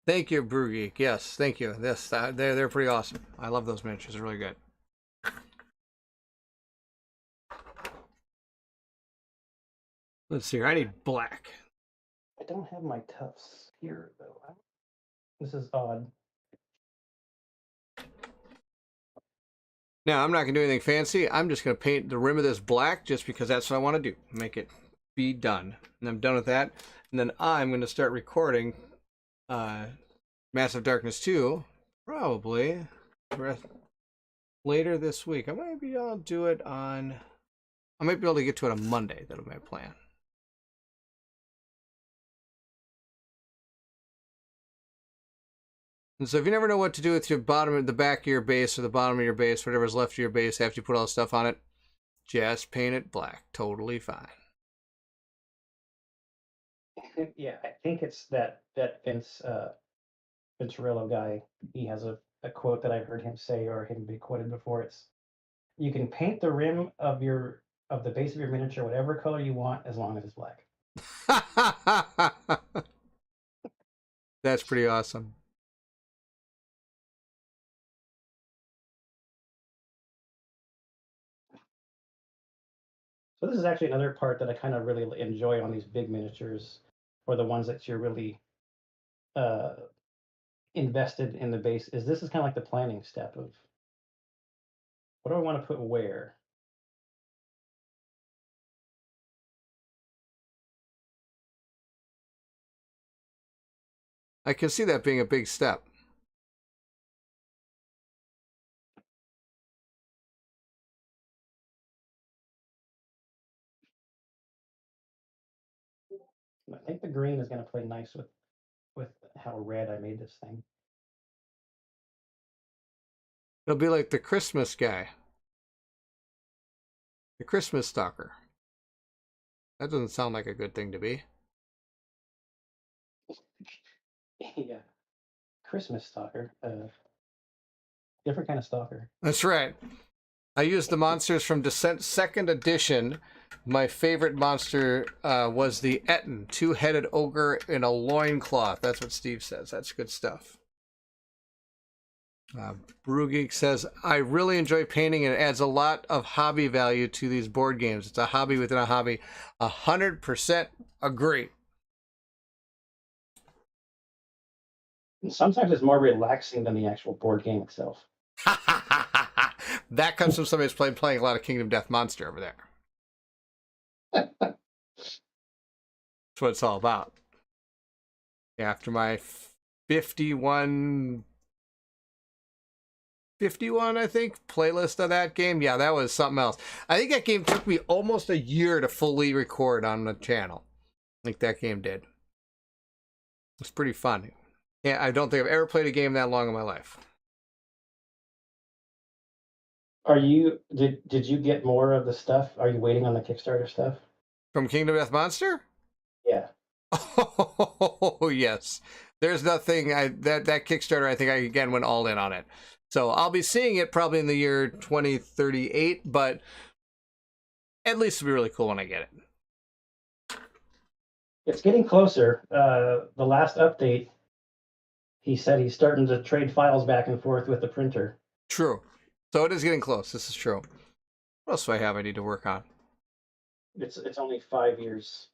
Thank you, Brew Geek. Yes, thank you. They're pretty awesome. I love those miniatures. They're really good. Let's see here. I need black. I don't have my tufts here, though. This is odd. Now, I'm not going to do anything fancy. I'm just going to paint the rim of this black just because that's what I want to do. Make it be done. And I'm done with that. And then I'm going to start recording Massive Darkness 2 probably later this week. I'll do it on... I might be able to get to it on Monday. That'll be my plan. And so if you never know what to do with your bottom, the back of your base or the bottom of your base, whatever's left of your base after you put all the stuff on it, just paint it black. Totally fine. Yeah, I think it's that Venturillo guy. He has a quote that I've heard him say or him be quoted before. It's you can paint the rim of the base of your miniature whatever color you want as long as it's black. That's pretty awesome. So this is actually another part that I kind of really enjoy on these big miniatures, or the ones that you're really uh, invested in the base. This is kind of like the planning step of what do I want to put where. I can see that being a big step. I think the green is going to play nice with how red I made this thing. It'll be like the Christmas guy. The Christmas Stalker. That doesn't sound like a good thing to be. Yeah, Christmas stalker. Different kind of stalker. That's right. I used the monsters from Descent 2nd edition. My favorite monster was the Etten, two-headed ogre in a loincloth. That's what Steve says. That's good stuff. Brewgeek says, I really enjoy painting and it adds a lot of hobby value to these board games. It's a hobby within a hobby. 100% agree. Sometimes it's more relaxing than the actual board game itself. That comes from somebody who's playing a lot of Kingdom Death Monster over there. That's what it's all about. After my 51, I think, playlist of that game, yeah, that was something else. I think that game took me almost a year to fully record on the channel. I think that game did. It's pretty fun. Yeah, I don't think I've ever played a game that long in my life. Did you get more of the stuff? Are you waiting on the Kickstarter stuff? From Kingdom Death Monster? Yeah. Oh, yes. There's nothing, that Kickstarter, I think I again went all in on it. So I'll be seeing it probably in the year 2038, but at least it'll be really cool when I get it. It's getting closer. The last update, he said he's starting to trade files back and forth with the printer. True. So it is getting close. This is true. What else do I have I need to work on? It's only 5 years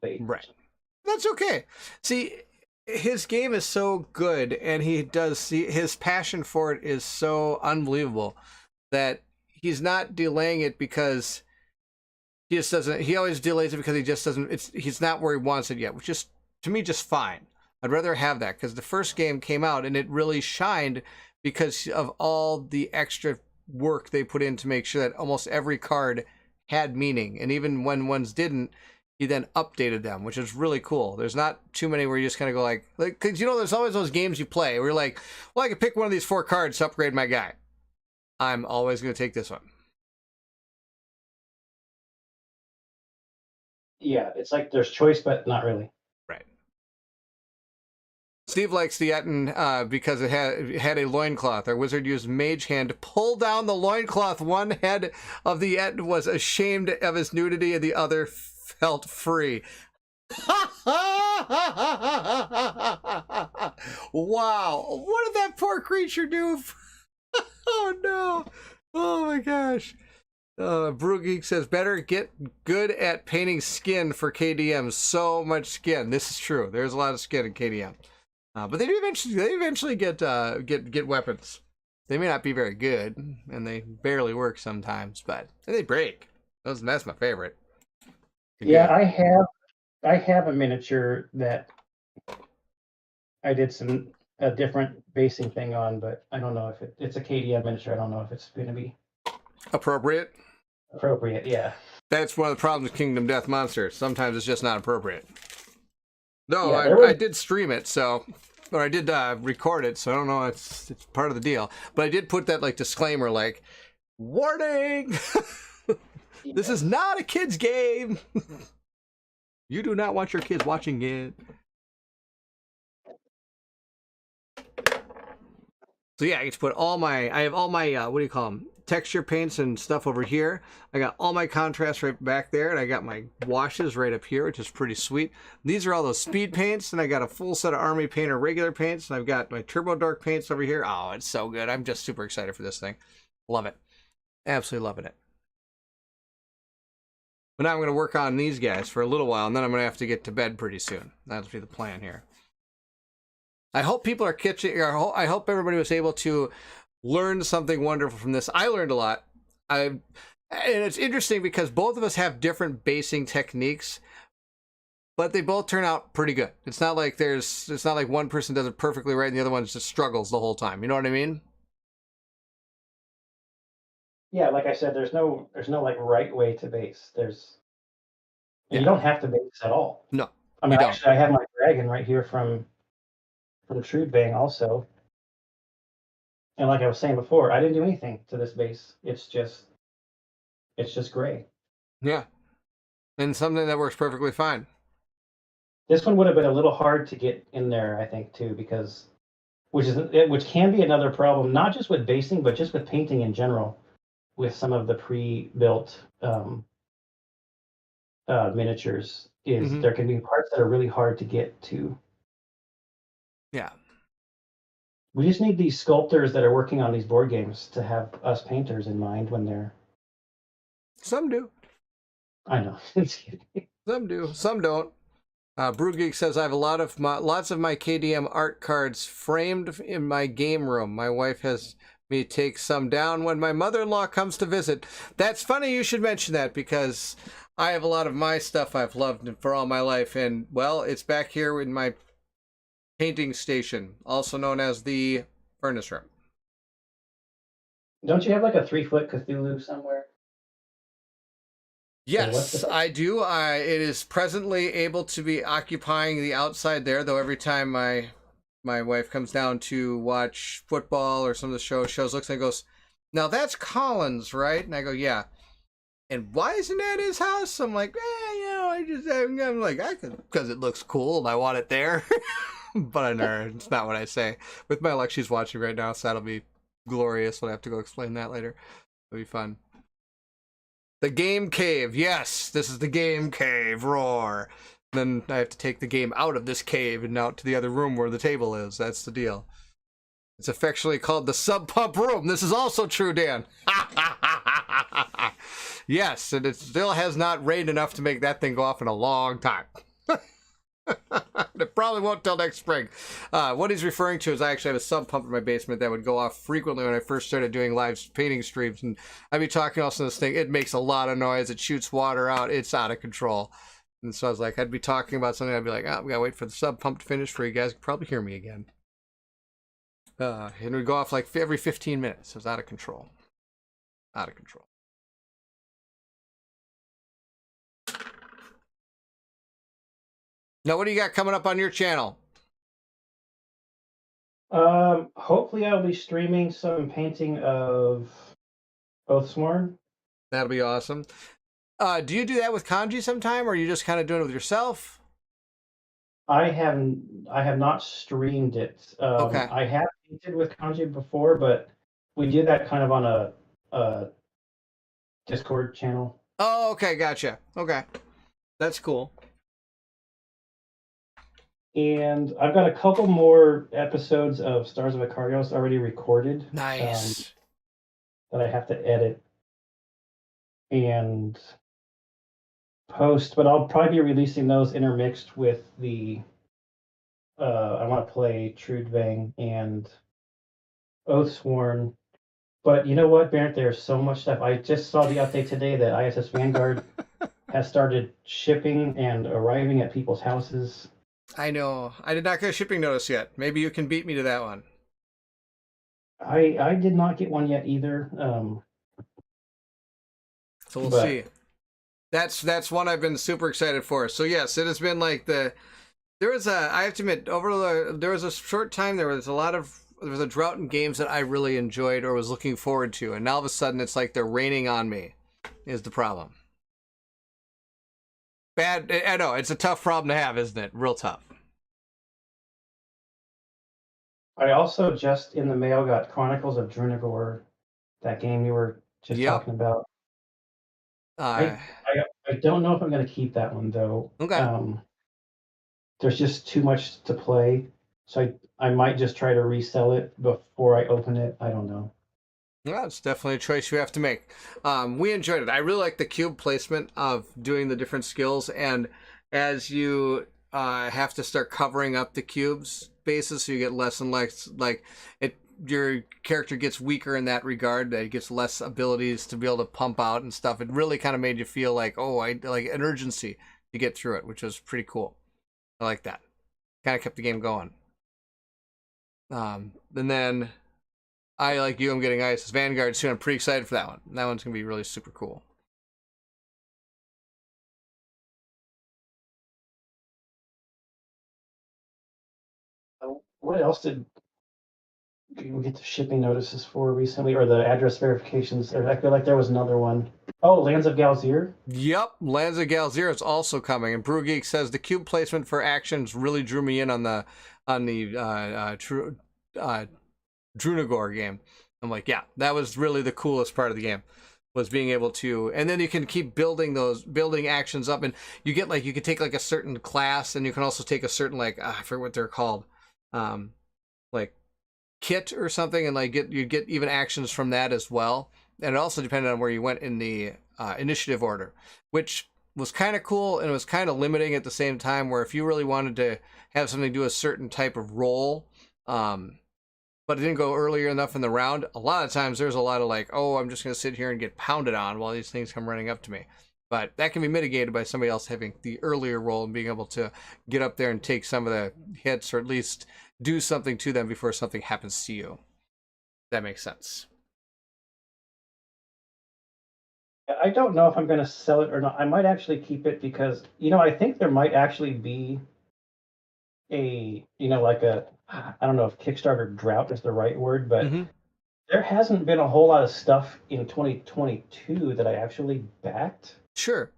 late. Right. That's okay. See, his game is so good and his passion for it is so unbelievable that he's not delaying it because he just doesn't, he always delays it because he just doesn't, he's not where he wants it yet, which is, to me, just fine. I'd rather have that because the first game came out and it really shined because of all the extra work they put in to make sure that almost every card had meaning. And even when ones didn't, he then updated them, which is really cool. There's not too many where you just kind of go like, because, there's always those games you play where you're like, well, I could pick one of these 4 cards to upgrade my guy. I'm always going to take this one. Yeah, it's like there's choice, but not really. Right. Steve likes the Etten because it had a loincloth. Our wizard used Mage Hand to pull down the loincloth. One head of the Etten was ashamed of his nudity and the other felt free. Wow. What did that poor creature do? Oh, no. Oh, my gosh. Brew Geek says, better get good at painting skin for KDM. So much skin. This is true. There's a lot of skin in KDM. But they eventually get weapons. They may not be very good, and they barely work sometimes, but they break. That's my favorite. Yeah, I have a miniature that I did a different basing thing on, but I don't know if it's a KDM miniature. I don't know if it's going to be appropriate. Yeah. That's one of the problems with Kingdom Death Monsters. Sometimes it's just not appropriate. No, yeah, I did stream it, so or I did record it, so I don't know. It's part of the deal. But I did put that like disclaimer, like warning. This is not a kid's game. You do not want your kids watching it. So yeah, I get to put I have all my, what do you call them? Texture paints and stuff over here. I got all my contrast right back there, and I got my washes right up here, which is pretty sweet. These are all those speed paints, and I got a full set of Army Paint or regular paints, and I've got my Turbo Dark paints over here. Oh, it's so good. I'm just super excited for this thing. Love it. Absolutely loving it. But now I'm going to work on these guys for a little while, and then I'm going to have to get to bed pretty soon. That'll be the plan here. I hope people are catching. I hope everybody was able to learn something wonderful from this. I learned a lot. And it's interesting because both of us have different basing techniques, but they both turn out pretty good. It's not like one person does it perfectly right and the other one just struggles the whole time. You know what I mean? Yeah, like I said, there's no like right way to base. You don't have to base at all. No, I mean, actually, I have my dragon right here from Trudvang also. And like I was saying before, I didn't do anything to this base. It's just gray. Yeah. And something that works perfectly fine. This one would have been a little hard to get in there, I think, too, because which can be another problem, not just with basing, but just with painting in general, with some of the pre-built miniatures, is there can be parts that are really hard to get to. Yeah. We just need these sculptors that are working on these board games to have us painters in mind when they're. Some do. I know. Some do. Some don't. Brew Geek says I have lots of my KDM art cards framed in my game room. My wife has me take some down when my mother-in-law comes to visit. That's funny you should mention that, because I have a lot of my stuff I've loved for all my life, and well, it's back here in my painting station, also known as the furnace room. Don't you have like a 3-foot Cthulhu somewhere? Yes, I do. It is presently able to be occupying the outside there, though every time my wife comes down to watch football or some of the shows, looks and goes, "Now that's Collins, right?" And I go, "Yeah." "And why isn't that his house?" I'm like, I'm like, because it looks cool and I want it there. But I know it's not what I say. With my luck, she's watching right now, so that'll be glorious. I'll have to go explain that later. It'll be fun. The game cave. Yes, this is the game cave. Roar. Then I have to take the game out of this cave and out to the other room where the table is. That's the deal. It's affectionately called the sub pump room. This is also true, Dan. Yes, and it still has not rained enough to make that thing go off in a long time. It probably won't till next spring. What he's referring to is I actually have a sub pump in my basement that would go off frequently when I first started doing live painting streams, and I'd be talking also this thing. It makes a lot of noise. It shoots water out. It's out of control. And so I was like, I'd be talking about something. I'd be like, oh, we gotta wait for the sub pump to finish for you guys. You can probably hear me again. And it would go off like every 15 minutes. It was out of control. Out of control. Now, what do you got coming up on your channel? Hopefully I'll be streaming some painting of Oathsworn. That'll be awesome. Do you do that with kanji sometime, or are you just kind of doing it with yourself? I have not streamed it. Okay. I have painted with kanji before, but we did that kind of on a Discord channel. Oh, okay, gotcha. Okay, that's cool. And I've got a couple more episodes of Stars of Ikarios already recorded. Nice. That I have to edit and post, but I'll probably be releasing those intermixed with the I want to play Trudvang and Oathsworn. But you know what, Barrett? There's so much stuff. I just saw the update today that ISS Vanguard has started shipping and arriving at people's houses. I know. I did not get a shipping notice yet. Maybe you can beat me to that one. I did not get one yet either. So we'll see. That's one I've been super excited for. So yes, it has been like There was I have to admit, there was a short time there was a drought in games that I really enjoyed or was looking forward to, and now all of a sudden it's like they're raining on me. Is the problem? Bad. I know it's a tough problem to have, isn't it? Real tough. I also just in the mail got Chronicles of Drunagor, that game you were just Yep. talking about. Uh, I don't know if I'm going to keep that one though. okay. There's just too much to play, so I might just try to resell it before I open it. I don't know. Yeah, it's definitely a choice you have to make. We enjoyed it. I really like the cube placement of doing the different skills, and as you have to start covering up the cubes bases, so you get less and less like it. Your character gets weaker in that regard. That he gets less abilities to be able to pump out and stuff. It really kind of made you feel like, oh, I like an urgency to get through it, which was pretty cool. I like that. Kind of kept the game going. And then I, like you, I'm getting Isis Vanguard soon. I'm pretty excited for that one. That one's going to be really super cool. What else did we get the shipping notices for recently, or the address verifications? I feel like there was another one. Oh, Lands of Galzir. Yep, Lands of Galzir is also coming, and Brew Geek says the cube placement for actions really drew me in on the Drunagor game. I'm like, yeah, that was really the coolest part of the game, was being able to, and then you can keep building actions up, and you get like you can take like a certain class, and you can also take a certain like I forget what they're called, like kit or something, and like you get even actions from that as well. And it also depended on where you went in the initiative order, which was kind of cool, and it was kind of limiting at the same time, where if you really wanted to have something do a certain type of role, but it didn't go earlier enough in the round, a lot of times there's a lot of like, oh, I'm just going to sit here and get pounded on while these things come running up to me. But that can be mitigated by somebody else having the earlier role and being able to get up there and take some of the hits, or at least do something to them before something happens to you. That makes sense. I don't know if I'm going to sell it or not. I might actually keep it because I think there might actually be like I don't know if Kickstarter drought is the right word, but there hasn't been a whole lot of stuff in 2022 that I actually backed. Sure.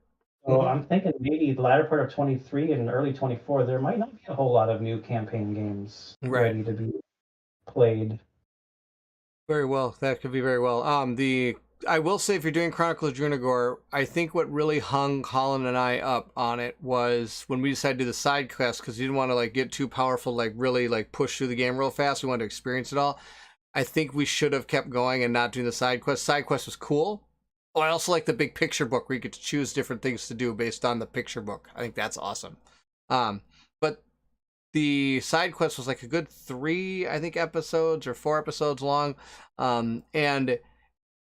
So I'm thinking maybe the latter part of 23 and early 24, there might not be a whole lot of new campaign games ready to be played. Very well. That could be very well. I will say, if you're doing Chronicles of Drunagor, I think what really hung Colin and I up on it was when we decided to do the side quest, because we didn't want to like get too powerful, like really like push through the game real fast. We wanted to experience it all. I think we should have kept going and not doing the side quest. Side quest was cool. Oh, I also like the big picture book where you get to choose different things to do based on the picture book. I think that's awesome. But the side quest was like a good 3, I think, episodes or 4 episodes long. And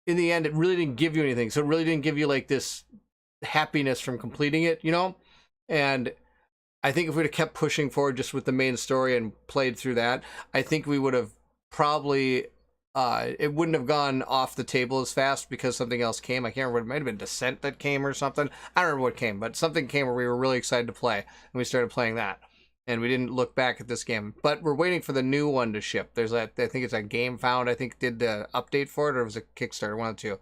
in the end, it really didn't give you anything. So it really didn't give you like this happiness from completing it, And I think if we'd have kept pushing forward just with the main story and played through that, I think we would have probably, it wouldn't have gone off the table as fast because something else came. I can't remember. It might have been Descent that came or something. I don't remember what came, but something came where we were really excited to play, and we started playing that. And we didn't look back at this game, but we're waiting for the new one to ship. There's I think it's a Game Found, I think, did the update for it, or it was a Kickstarter, one of the two.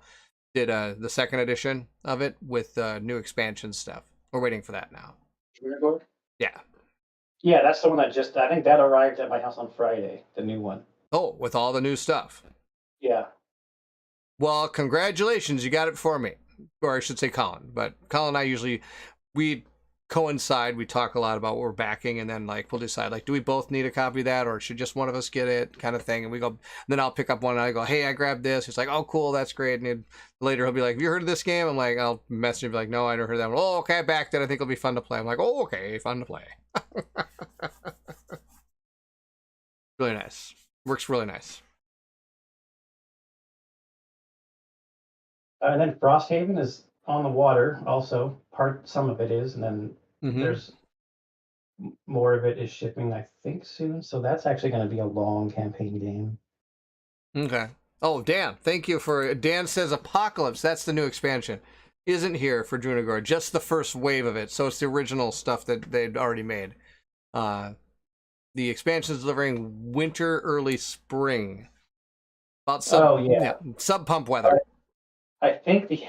Did the second edition of it with new expansion stuff. We're waiting for that now. Yeah. Yeah, that's the one I think that arrived at my house on Friday, the new one. Oh, with all the new stuff. Yeah. Well, congratulations, you got it for me. Or I should say Colin. But Colin and I usually, we coincide, we talk a lot about what we're backing, and then like we'll decide like, do we both need a copy of that, or should just one of us get it, kind of thing. And we go, and then I'll pick up one and I go, hey, I grabbed this. It's like, oh cool, that's great. And later he'll be like, have you heard of this game? I'm like, I'll message him, be like, no, I never heard of that one. Oh, okay, I backed it, I think it'll be fun to play. I'm like, oh, okay, fun to play. Really nice, works really nice. And then Frosthaven is on the water also. Some of it is, and then there's more of it is shipping, I think, soon. So that's actually going to be a long campaign game. Okay. Oh, Dan, thank you for... Dan says Apocalypse, that's the new expansion, isn't here for Drunagor, just the first wave of it. So it's the original stuff that they'd already made. The expansion is delivering winter, early spring. About sub pump weather. I think they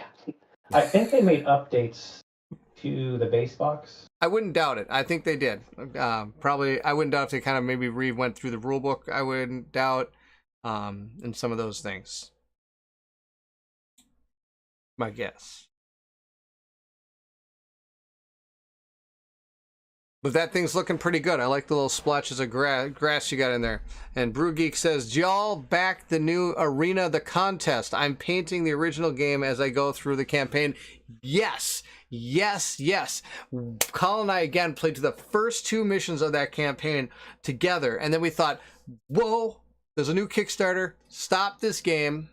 made updates to the base box. I wouldn't doubt it. I think they did. Probably, I wouldn't doubt if they kind of maybe went through the rule book. I wouldn't doubt in some of those things. My guess. But that thing's looking pretty good. I like the little splotches of grass you got in there. And Brew Geek says, y'all back the new arena, the contest. I'm painting the original game as I go through the campaign. Yes, yes, yes. Colin and I, again, played to the first 2 missions of that campaign together. And then we thought, whoa, there's a new Kickstarter. Stop this game.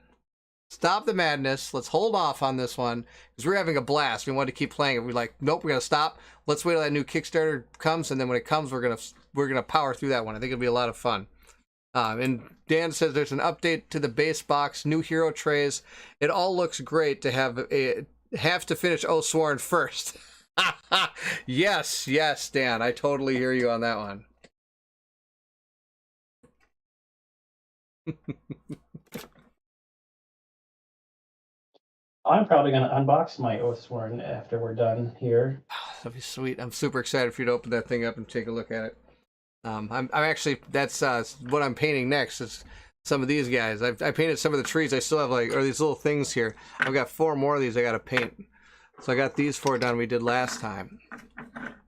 Stop the madness. Let's hold off on this one because we're having a blast. We wanted to keep playing it. We're like, nope, we're gonna stop. Let's wait till that new Kickstarter comes, and then when it comes, we're gonna power through that one. I think it'll be a lot of fun. And Dan says there's an update to the base box, new hero trays. It all looks great to have to finish Oathsworn first. Yes, yes, Dan. I totally hear you on that one. I'm probably going to unbox my Oathsworn after we're done here. That'd be sweet. I'm super excited for you to open that thing up and take a look at it. I'm actually, that's what I'm painting next is some of these guys. I painted some of the trees. I still have or these little things here. I've got 4 more of these I got to paint. So I got these 4 done we did last time.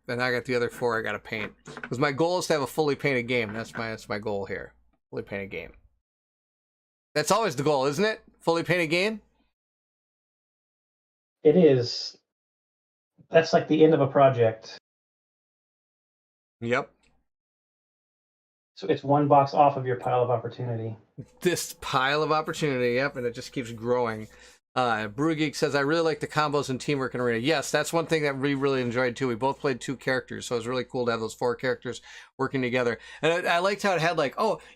And I got the other 4 I got to paint. Because my goal is to have a fully painted game. That's my goal here. Fully painted game. That's always the goal, isn't it? Fully painted game? It is. That's like the end of a project. Yep. So it's 1 box off of your pile of opportunity. This pile of opportunity, yep, and it just keeps growing. Brew Geek says, I really like the combos and teamwork in Arena. Yes, that's one thing that we really enjoyed too. We both played 2 characters, so it was really cool to have those 4 characters working together. And I liked how it had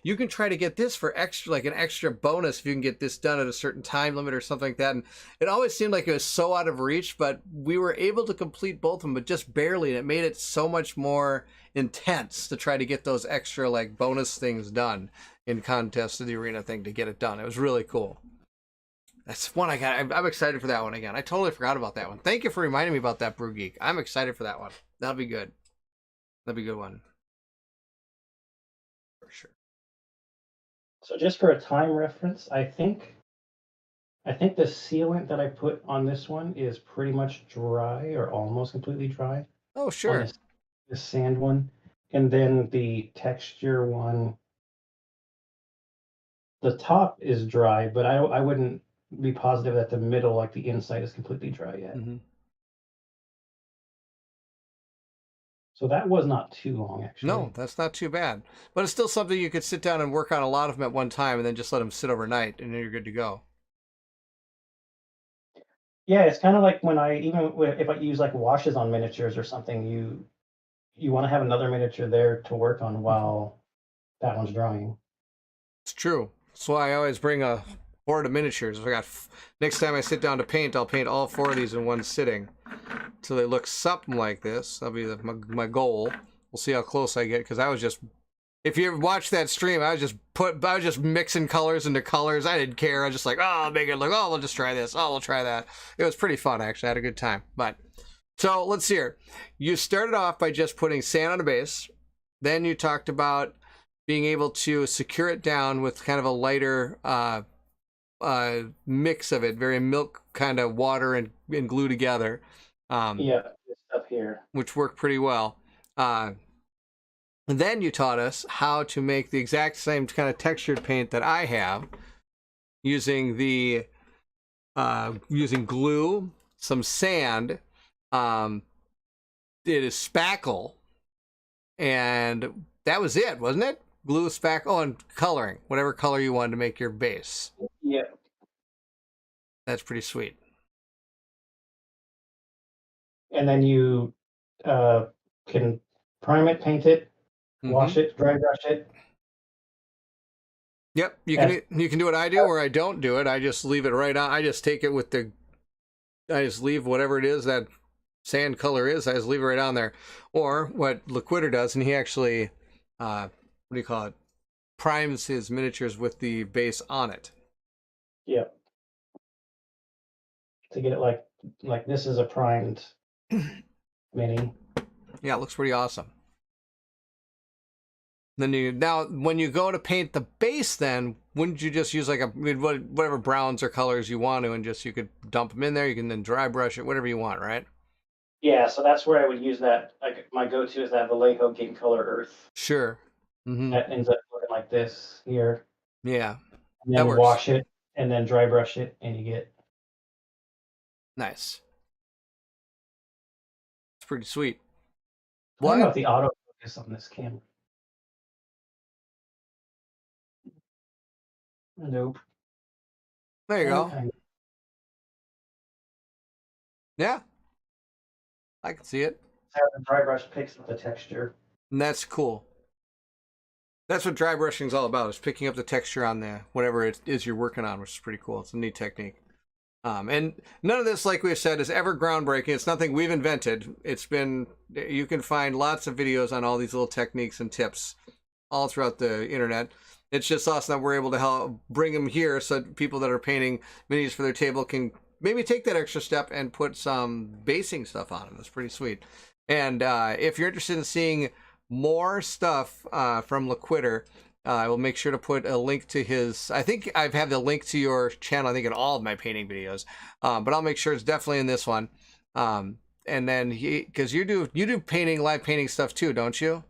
you can try to get this for extra, an extra bonus if you can get this done at a certain time limit or something like that. And it always seemed like it was so out of reach, but we were able to complete both of them, but just barely. And it made it so much more intense to try to get those extra bonus things done in Contest of the Arena thing to get it done. It was really cool. That's one I got. I'm excited for that one again. I totally forgot about that one. Thank you for reminding me about that, Brew Geek. I'm excited for that one. That'll be good. That'll be a good one. For sure. So just for a time reference, I think the sealant that I put on this one is pretty much dry or almost completely dry. Oh, sure. The sand one. And then the texture one, the top is dry, but I wouldn't be positive that the middle, the inside, is completely dry yet. Mm-hmm. So that was not too long, actually. No, that's not too bad. But it's still something you could sit down and work on a lot of them at one time and then just let them sit overnight and then you're good to go. Yeah, it's kind of like if I use washes on miniatures or something, you want to have another miniature there to work on while that one's drying. It's true. That's why I always bring a horde of miniatures. Next time I sit down to paint, I'll paint all 4 of these in one sitting till they look something like this. That'll be my goal. We'll see how close I get because if you watch that stream, I was just mixing colors into colors. I didn't care. I was just I'll make it look. Oh, we'll just try this. Oh, we'll try that. It was pretty fun actually. I had a good time. So let's see here. You started off by just putting sand on a base. Then you talked about being able to secure it down with kind of a lighter mix of it, very milk kind of water and glue together. This stuff here, which worked pretty well. And then you taught us how to make the exact same kind of textured paint that I have, using using glue, some sand. It is spackle, and that was it, wasn't it? Glue, spackle, and coloring, whatever color you wanted to make your base. Yeah. That's pretty sweet. And then you can prime it, paint it, wash it, dry brush it. Yep, you can do what I do, or I don't do it. I just leave it right on. I just take it I just leave whatever it is that sand color is, I just leave it right on there. Or what Loquitur does, and he actually, what do you call it? Primes his miniatures with the base on it. Yep. To get it like this is a primed mini. Yeah, it looks pretty awesome. Then now when you go to paint the base, then wouldn't you just use like whatever browns or colors you want to, and just you could dump them in there. You can then dry brush it, whatever you want, right? Yeah, so that's where I would use that. Like my go-to is that Vallejo Game Color Earth. Sure. That ends up looking like this here. Yeah. And then wash it and then dry brush it, and you get nice. It's pretty sweet. I don't know if the autofocus on this camera. Nope. There you go. Yeah. I can see it. The dry brush picks up the texture. And that's cool. That's what dry brushing is all about, is picking up the texture on the whatever it is you're working on, which is pretty cool. It's a neat technique. And none of this, like we've said, is ever groundbreaking. It's nothing we've invented. You can find lots of videos on all these little techniques and tips all throughout the internet. It's just awesome that we're able to help bring them here so that people that are painting minis for their table can maybe take that extra step and put some basing stuff on them. That's pretty sweet. And if you're interested in seeing more stuff from Loquitur, I will make sure to put a link to his. I think I've had the link to your channel, I think, in all of my painting videos, but I'll make sure it's definitely in this one. And then because you do painting, live painting stuff too, don't you?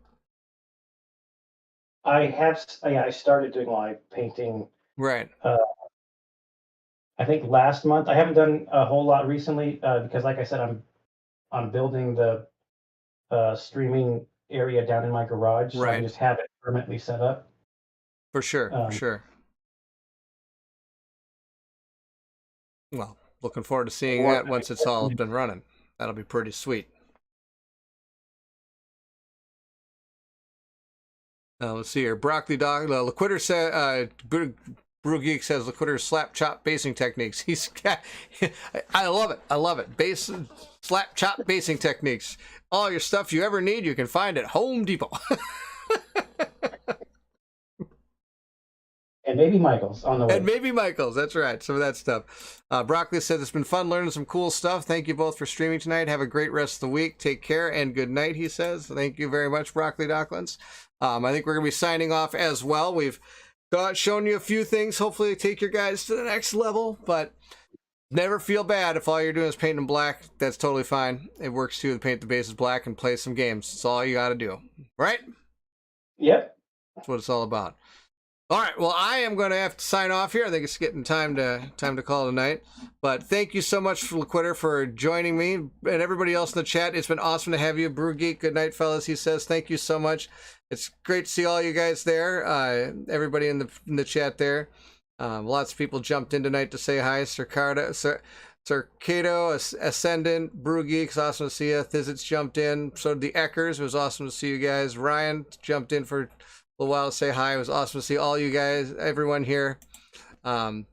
I have. Yeah, I started doing live painting. Right. I think last month. I haven't done a whole lot recently because, like I said, I'm building the streaming area down in my garage. Right. So I just have it permanently set up. For sure. For sure. Well, looking forward to seeing that once it's all up and running. That'll be pretty sweet. Let's see here. Broccoli Dog. Loquitur said. Brew Geek says Loquitur's slap chop basing techniques. I love it. I love it. Slap chop basing techniques. All your stuff you ever need, you can find at Home Depot. And maybe Michael's on the way. And maybe Michael's. That's right. Some of that stuff. Broccoli said it's been fun learning some cool stuff. Thank you both for streaming tonight. Have a great rest of the week. Take care and good night, he says. Thank you very much, Broccoli Docklins. I think we're going to be signing off as well. We've shown you a few things. Hopefully take your guys to the next level, but never feel bad if all you're doing is painting black. That's totally fine. It works too to paint the bases black and play some games. That's all you got to do. Right? Yep. That's what it's all about. All right, well, I am going to have to sign off here. I think it's getting time to call tonight. But thank you so much, for Loquitur, for joining me, and everybody else in the chat. It's been awesome to have you. Brew Geek, good night, fellas, he says. Thank you so much. It's great to see all you guys there, everybody in the chat there. Lots of people jumped in tonight to say hi. Circado, Ascendant, Brew Geeks, awesome to see you. Thizits jumped in. So did the Eckers. It was awesome to see you guys. Ryan jumped in for a little while to say hi. It was awesome to see all you guys, everyone here.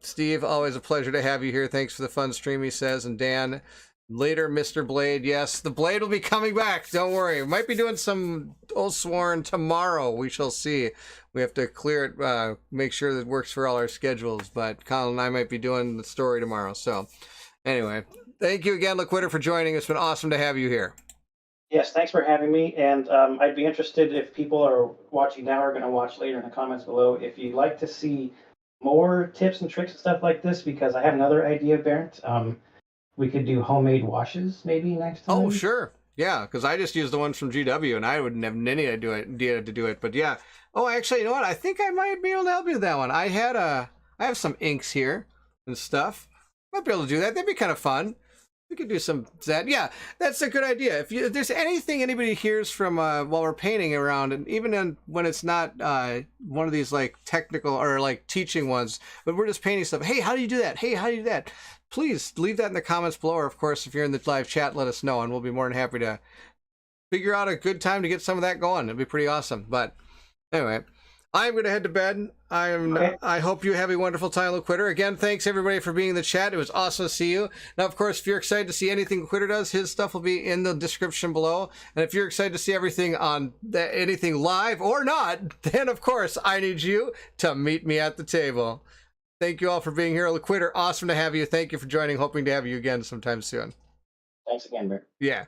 Steve, always a pleasure to have you here. Thanks for the fun stream, he says. And Dan, later, Mr. Blade. Yes, the Blade will be coming back. Don't worry. We might be doing some Old Sworn tomorrow. We shall see. We have to clear it, make sure that it works for all our schedules. But Colin and I might be doing the story tomorrow. So anyway, thank you again, Loquitur, for joining. It's been awesome to have you here. Yes, thanks for having me. And I'd be interested if people are watching now or going to watch later in the comments below, if you'd like to see more tips and tricks and stuff like this, because I have another idea, Bernd. We could do homemade washes maybe next time. Oh, sure. Yeah, because I just used the ones from GW, and I wouldn't have any idea to do it. But yeah. Oh, actually, you know what? I think I might be able to help you with that one. I have some inks here and stuff. Might be able to do that. That'd be kind of fun. We could do some that. Yeah, that's a good idea. If there's anything anybody hears from while we're painting around, and even when it's not one of these like technical or like teaching ones, but we're just painting stuff. Hey, how do you do that? Hey, how do you do that? Please leave that in the comments below. Or of course, if you're in the live chat, let us know, and we'll be more than happy to figure out a good time to get some of that going. It'd be pretty awesome. But anyway, I'm going to head to bed. I hope you have a wonderful time, Loquitur. Again, thanks everybody for being in the chat. It was awesome to see you. Now, of course, if you're excited to see anything Loquitur does, his stuff will be in the description below. And if you're excited to see everything on anything live or not, then of course I need you to meet me at the table. Thank you all for being here, Loquitur. Awesome to have you. Thank you for joining. Hoping to have you again sometime soon. Thanks again, Bert. Yeah.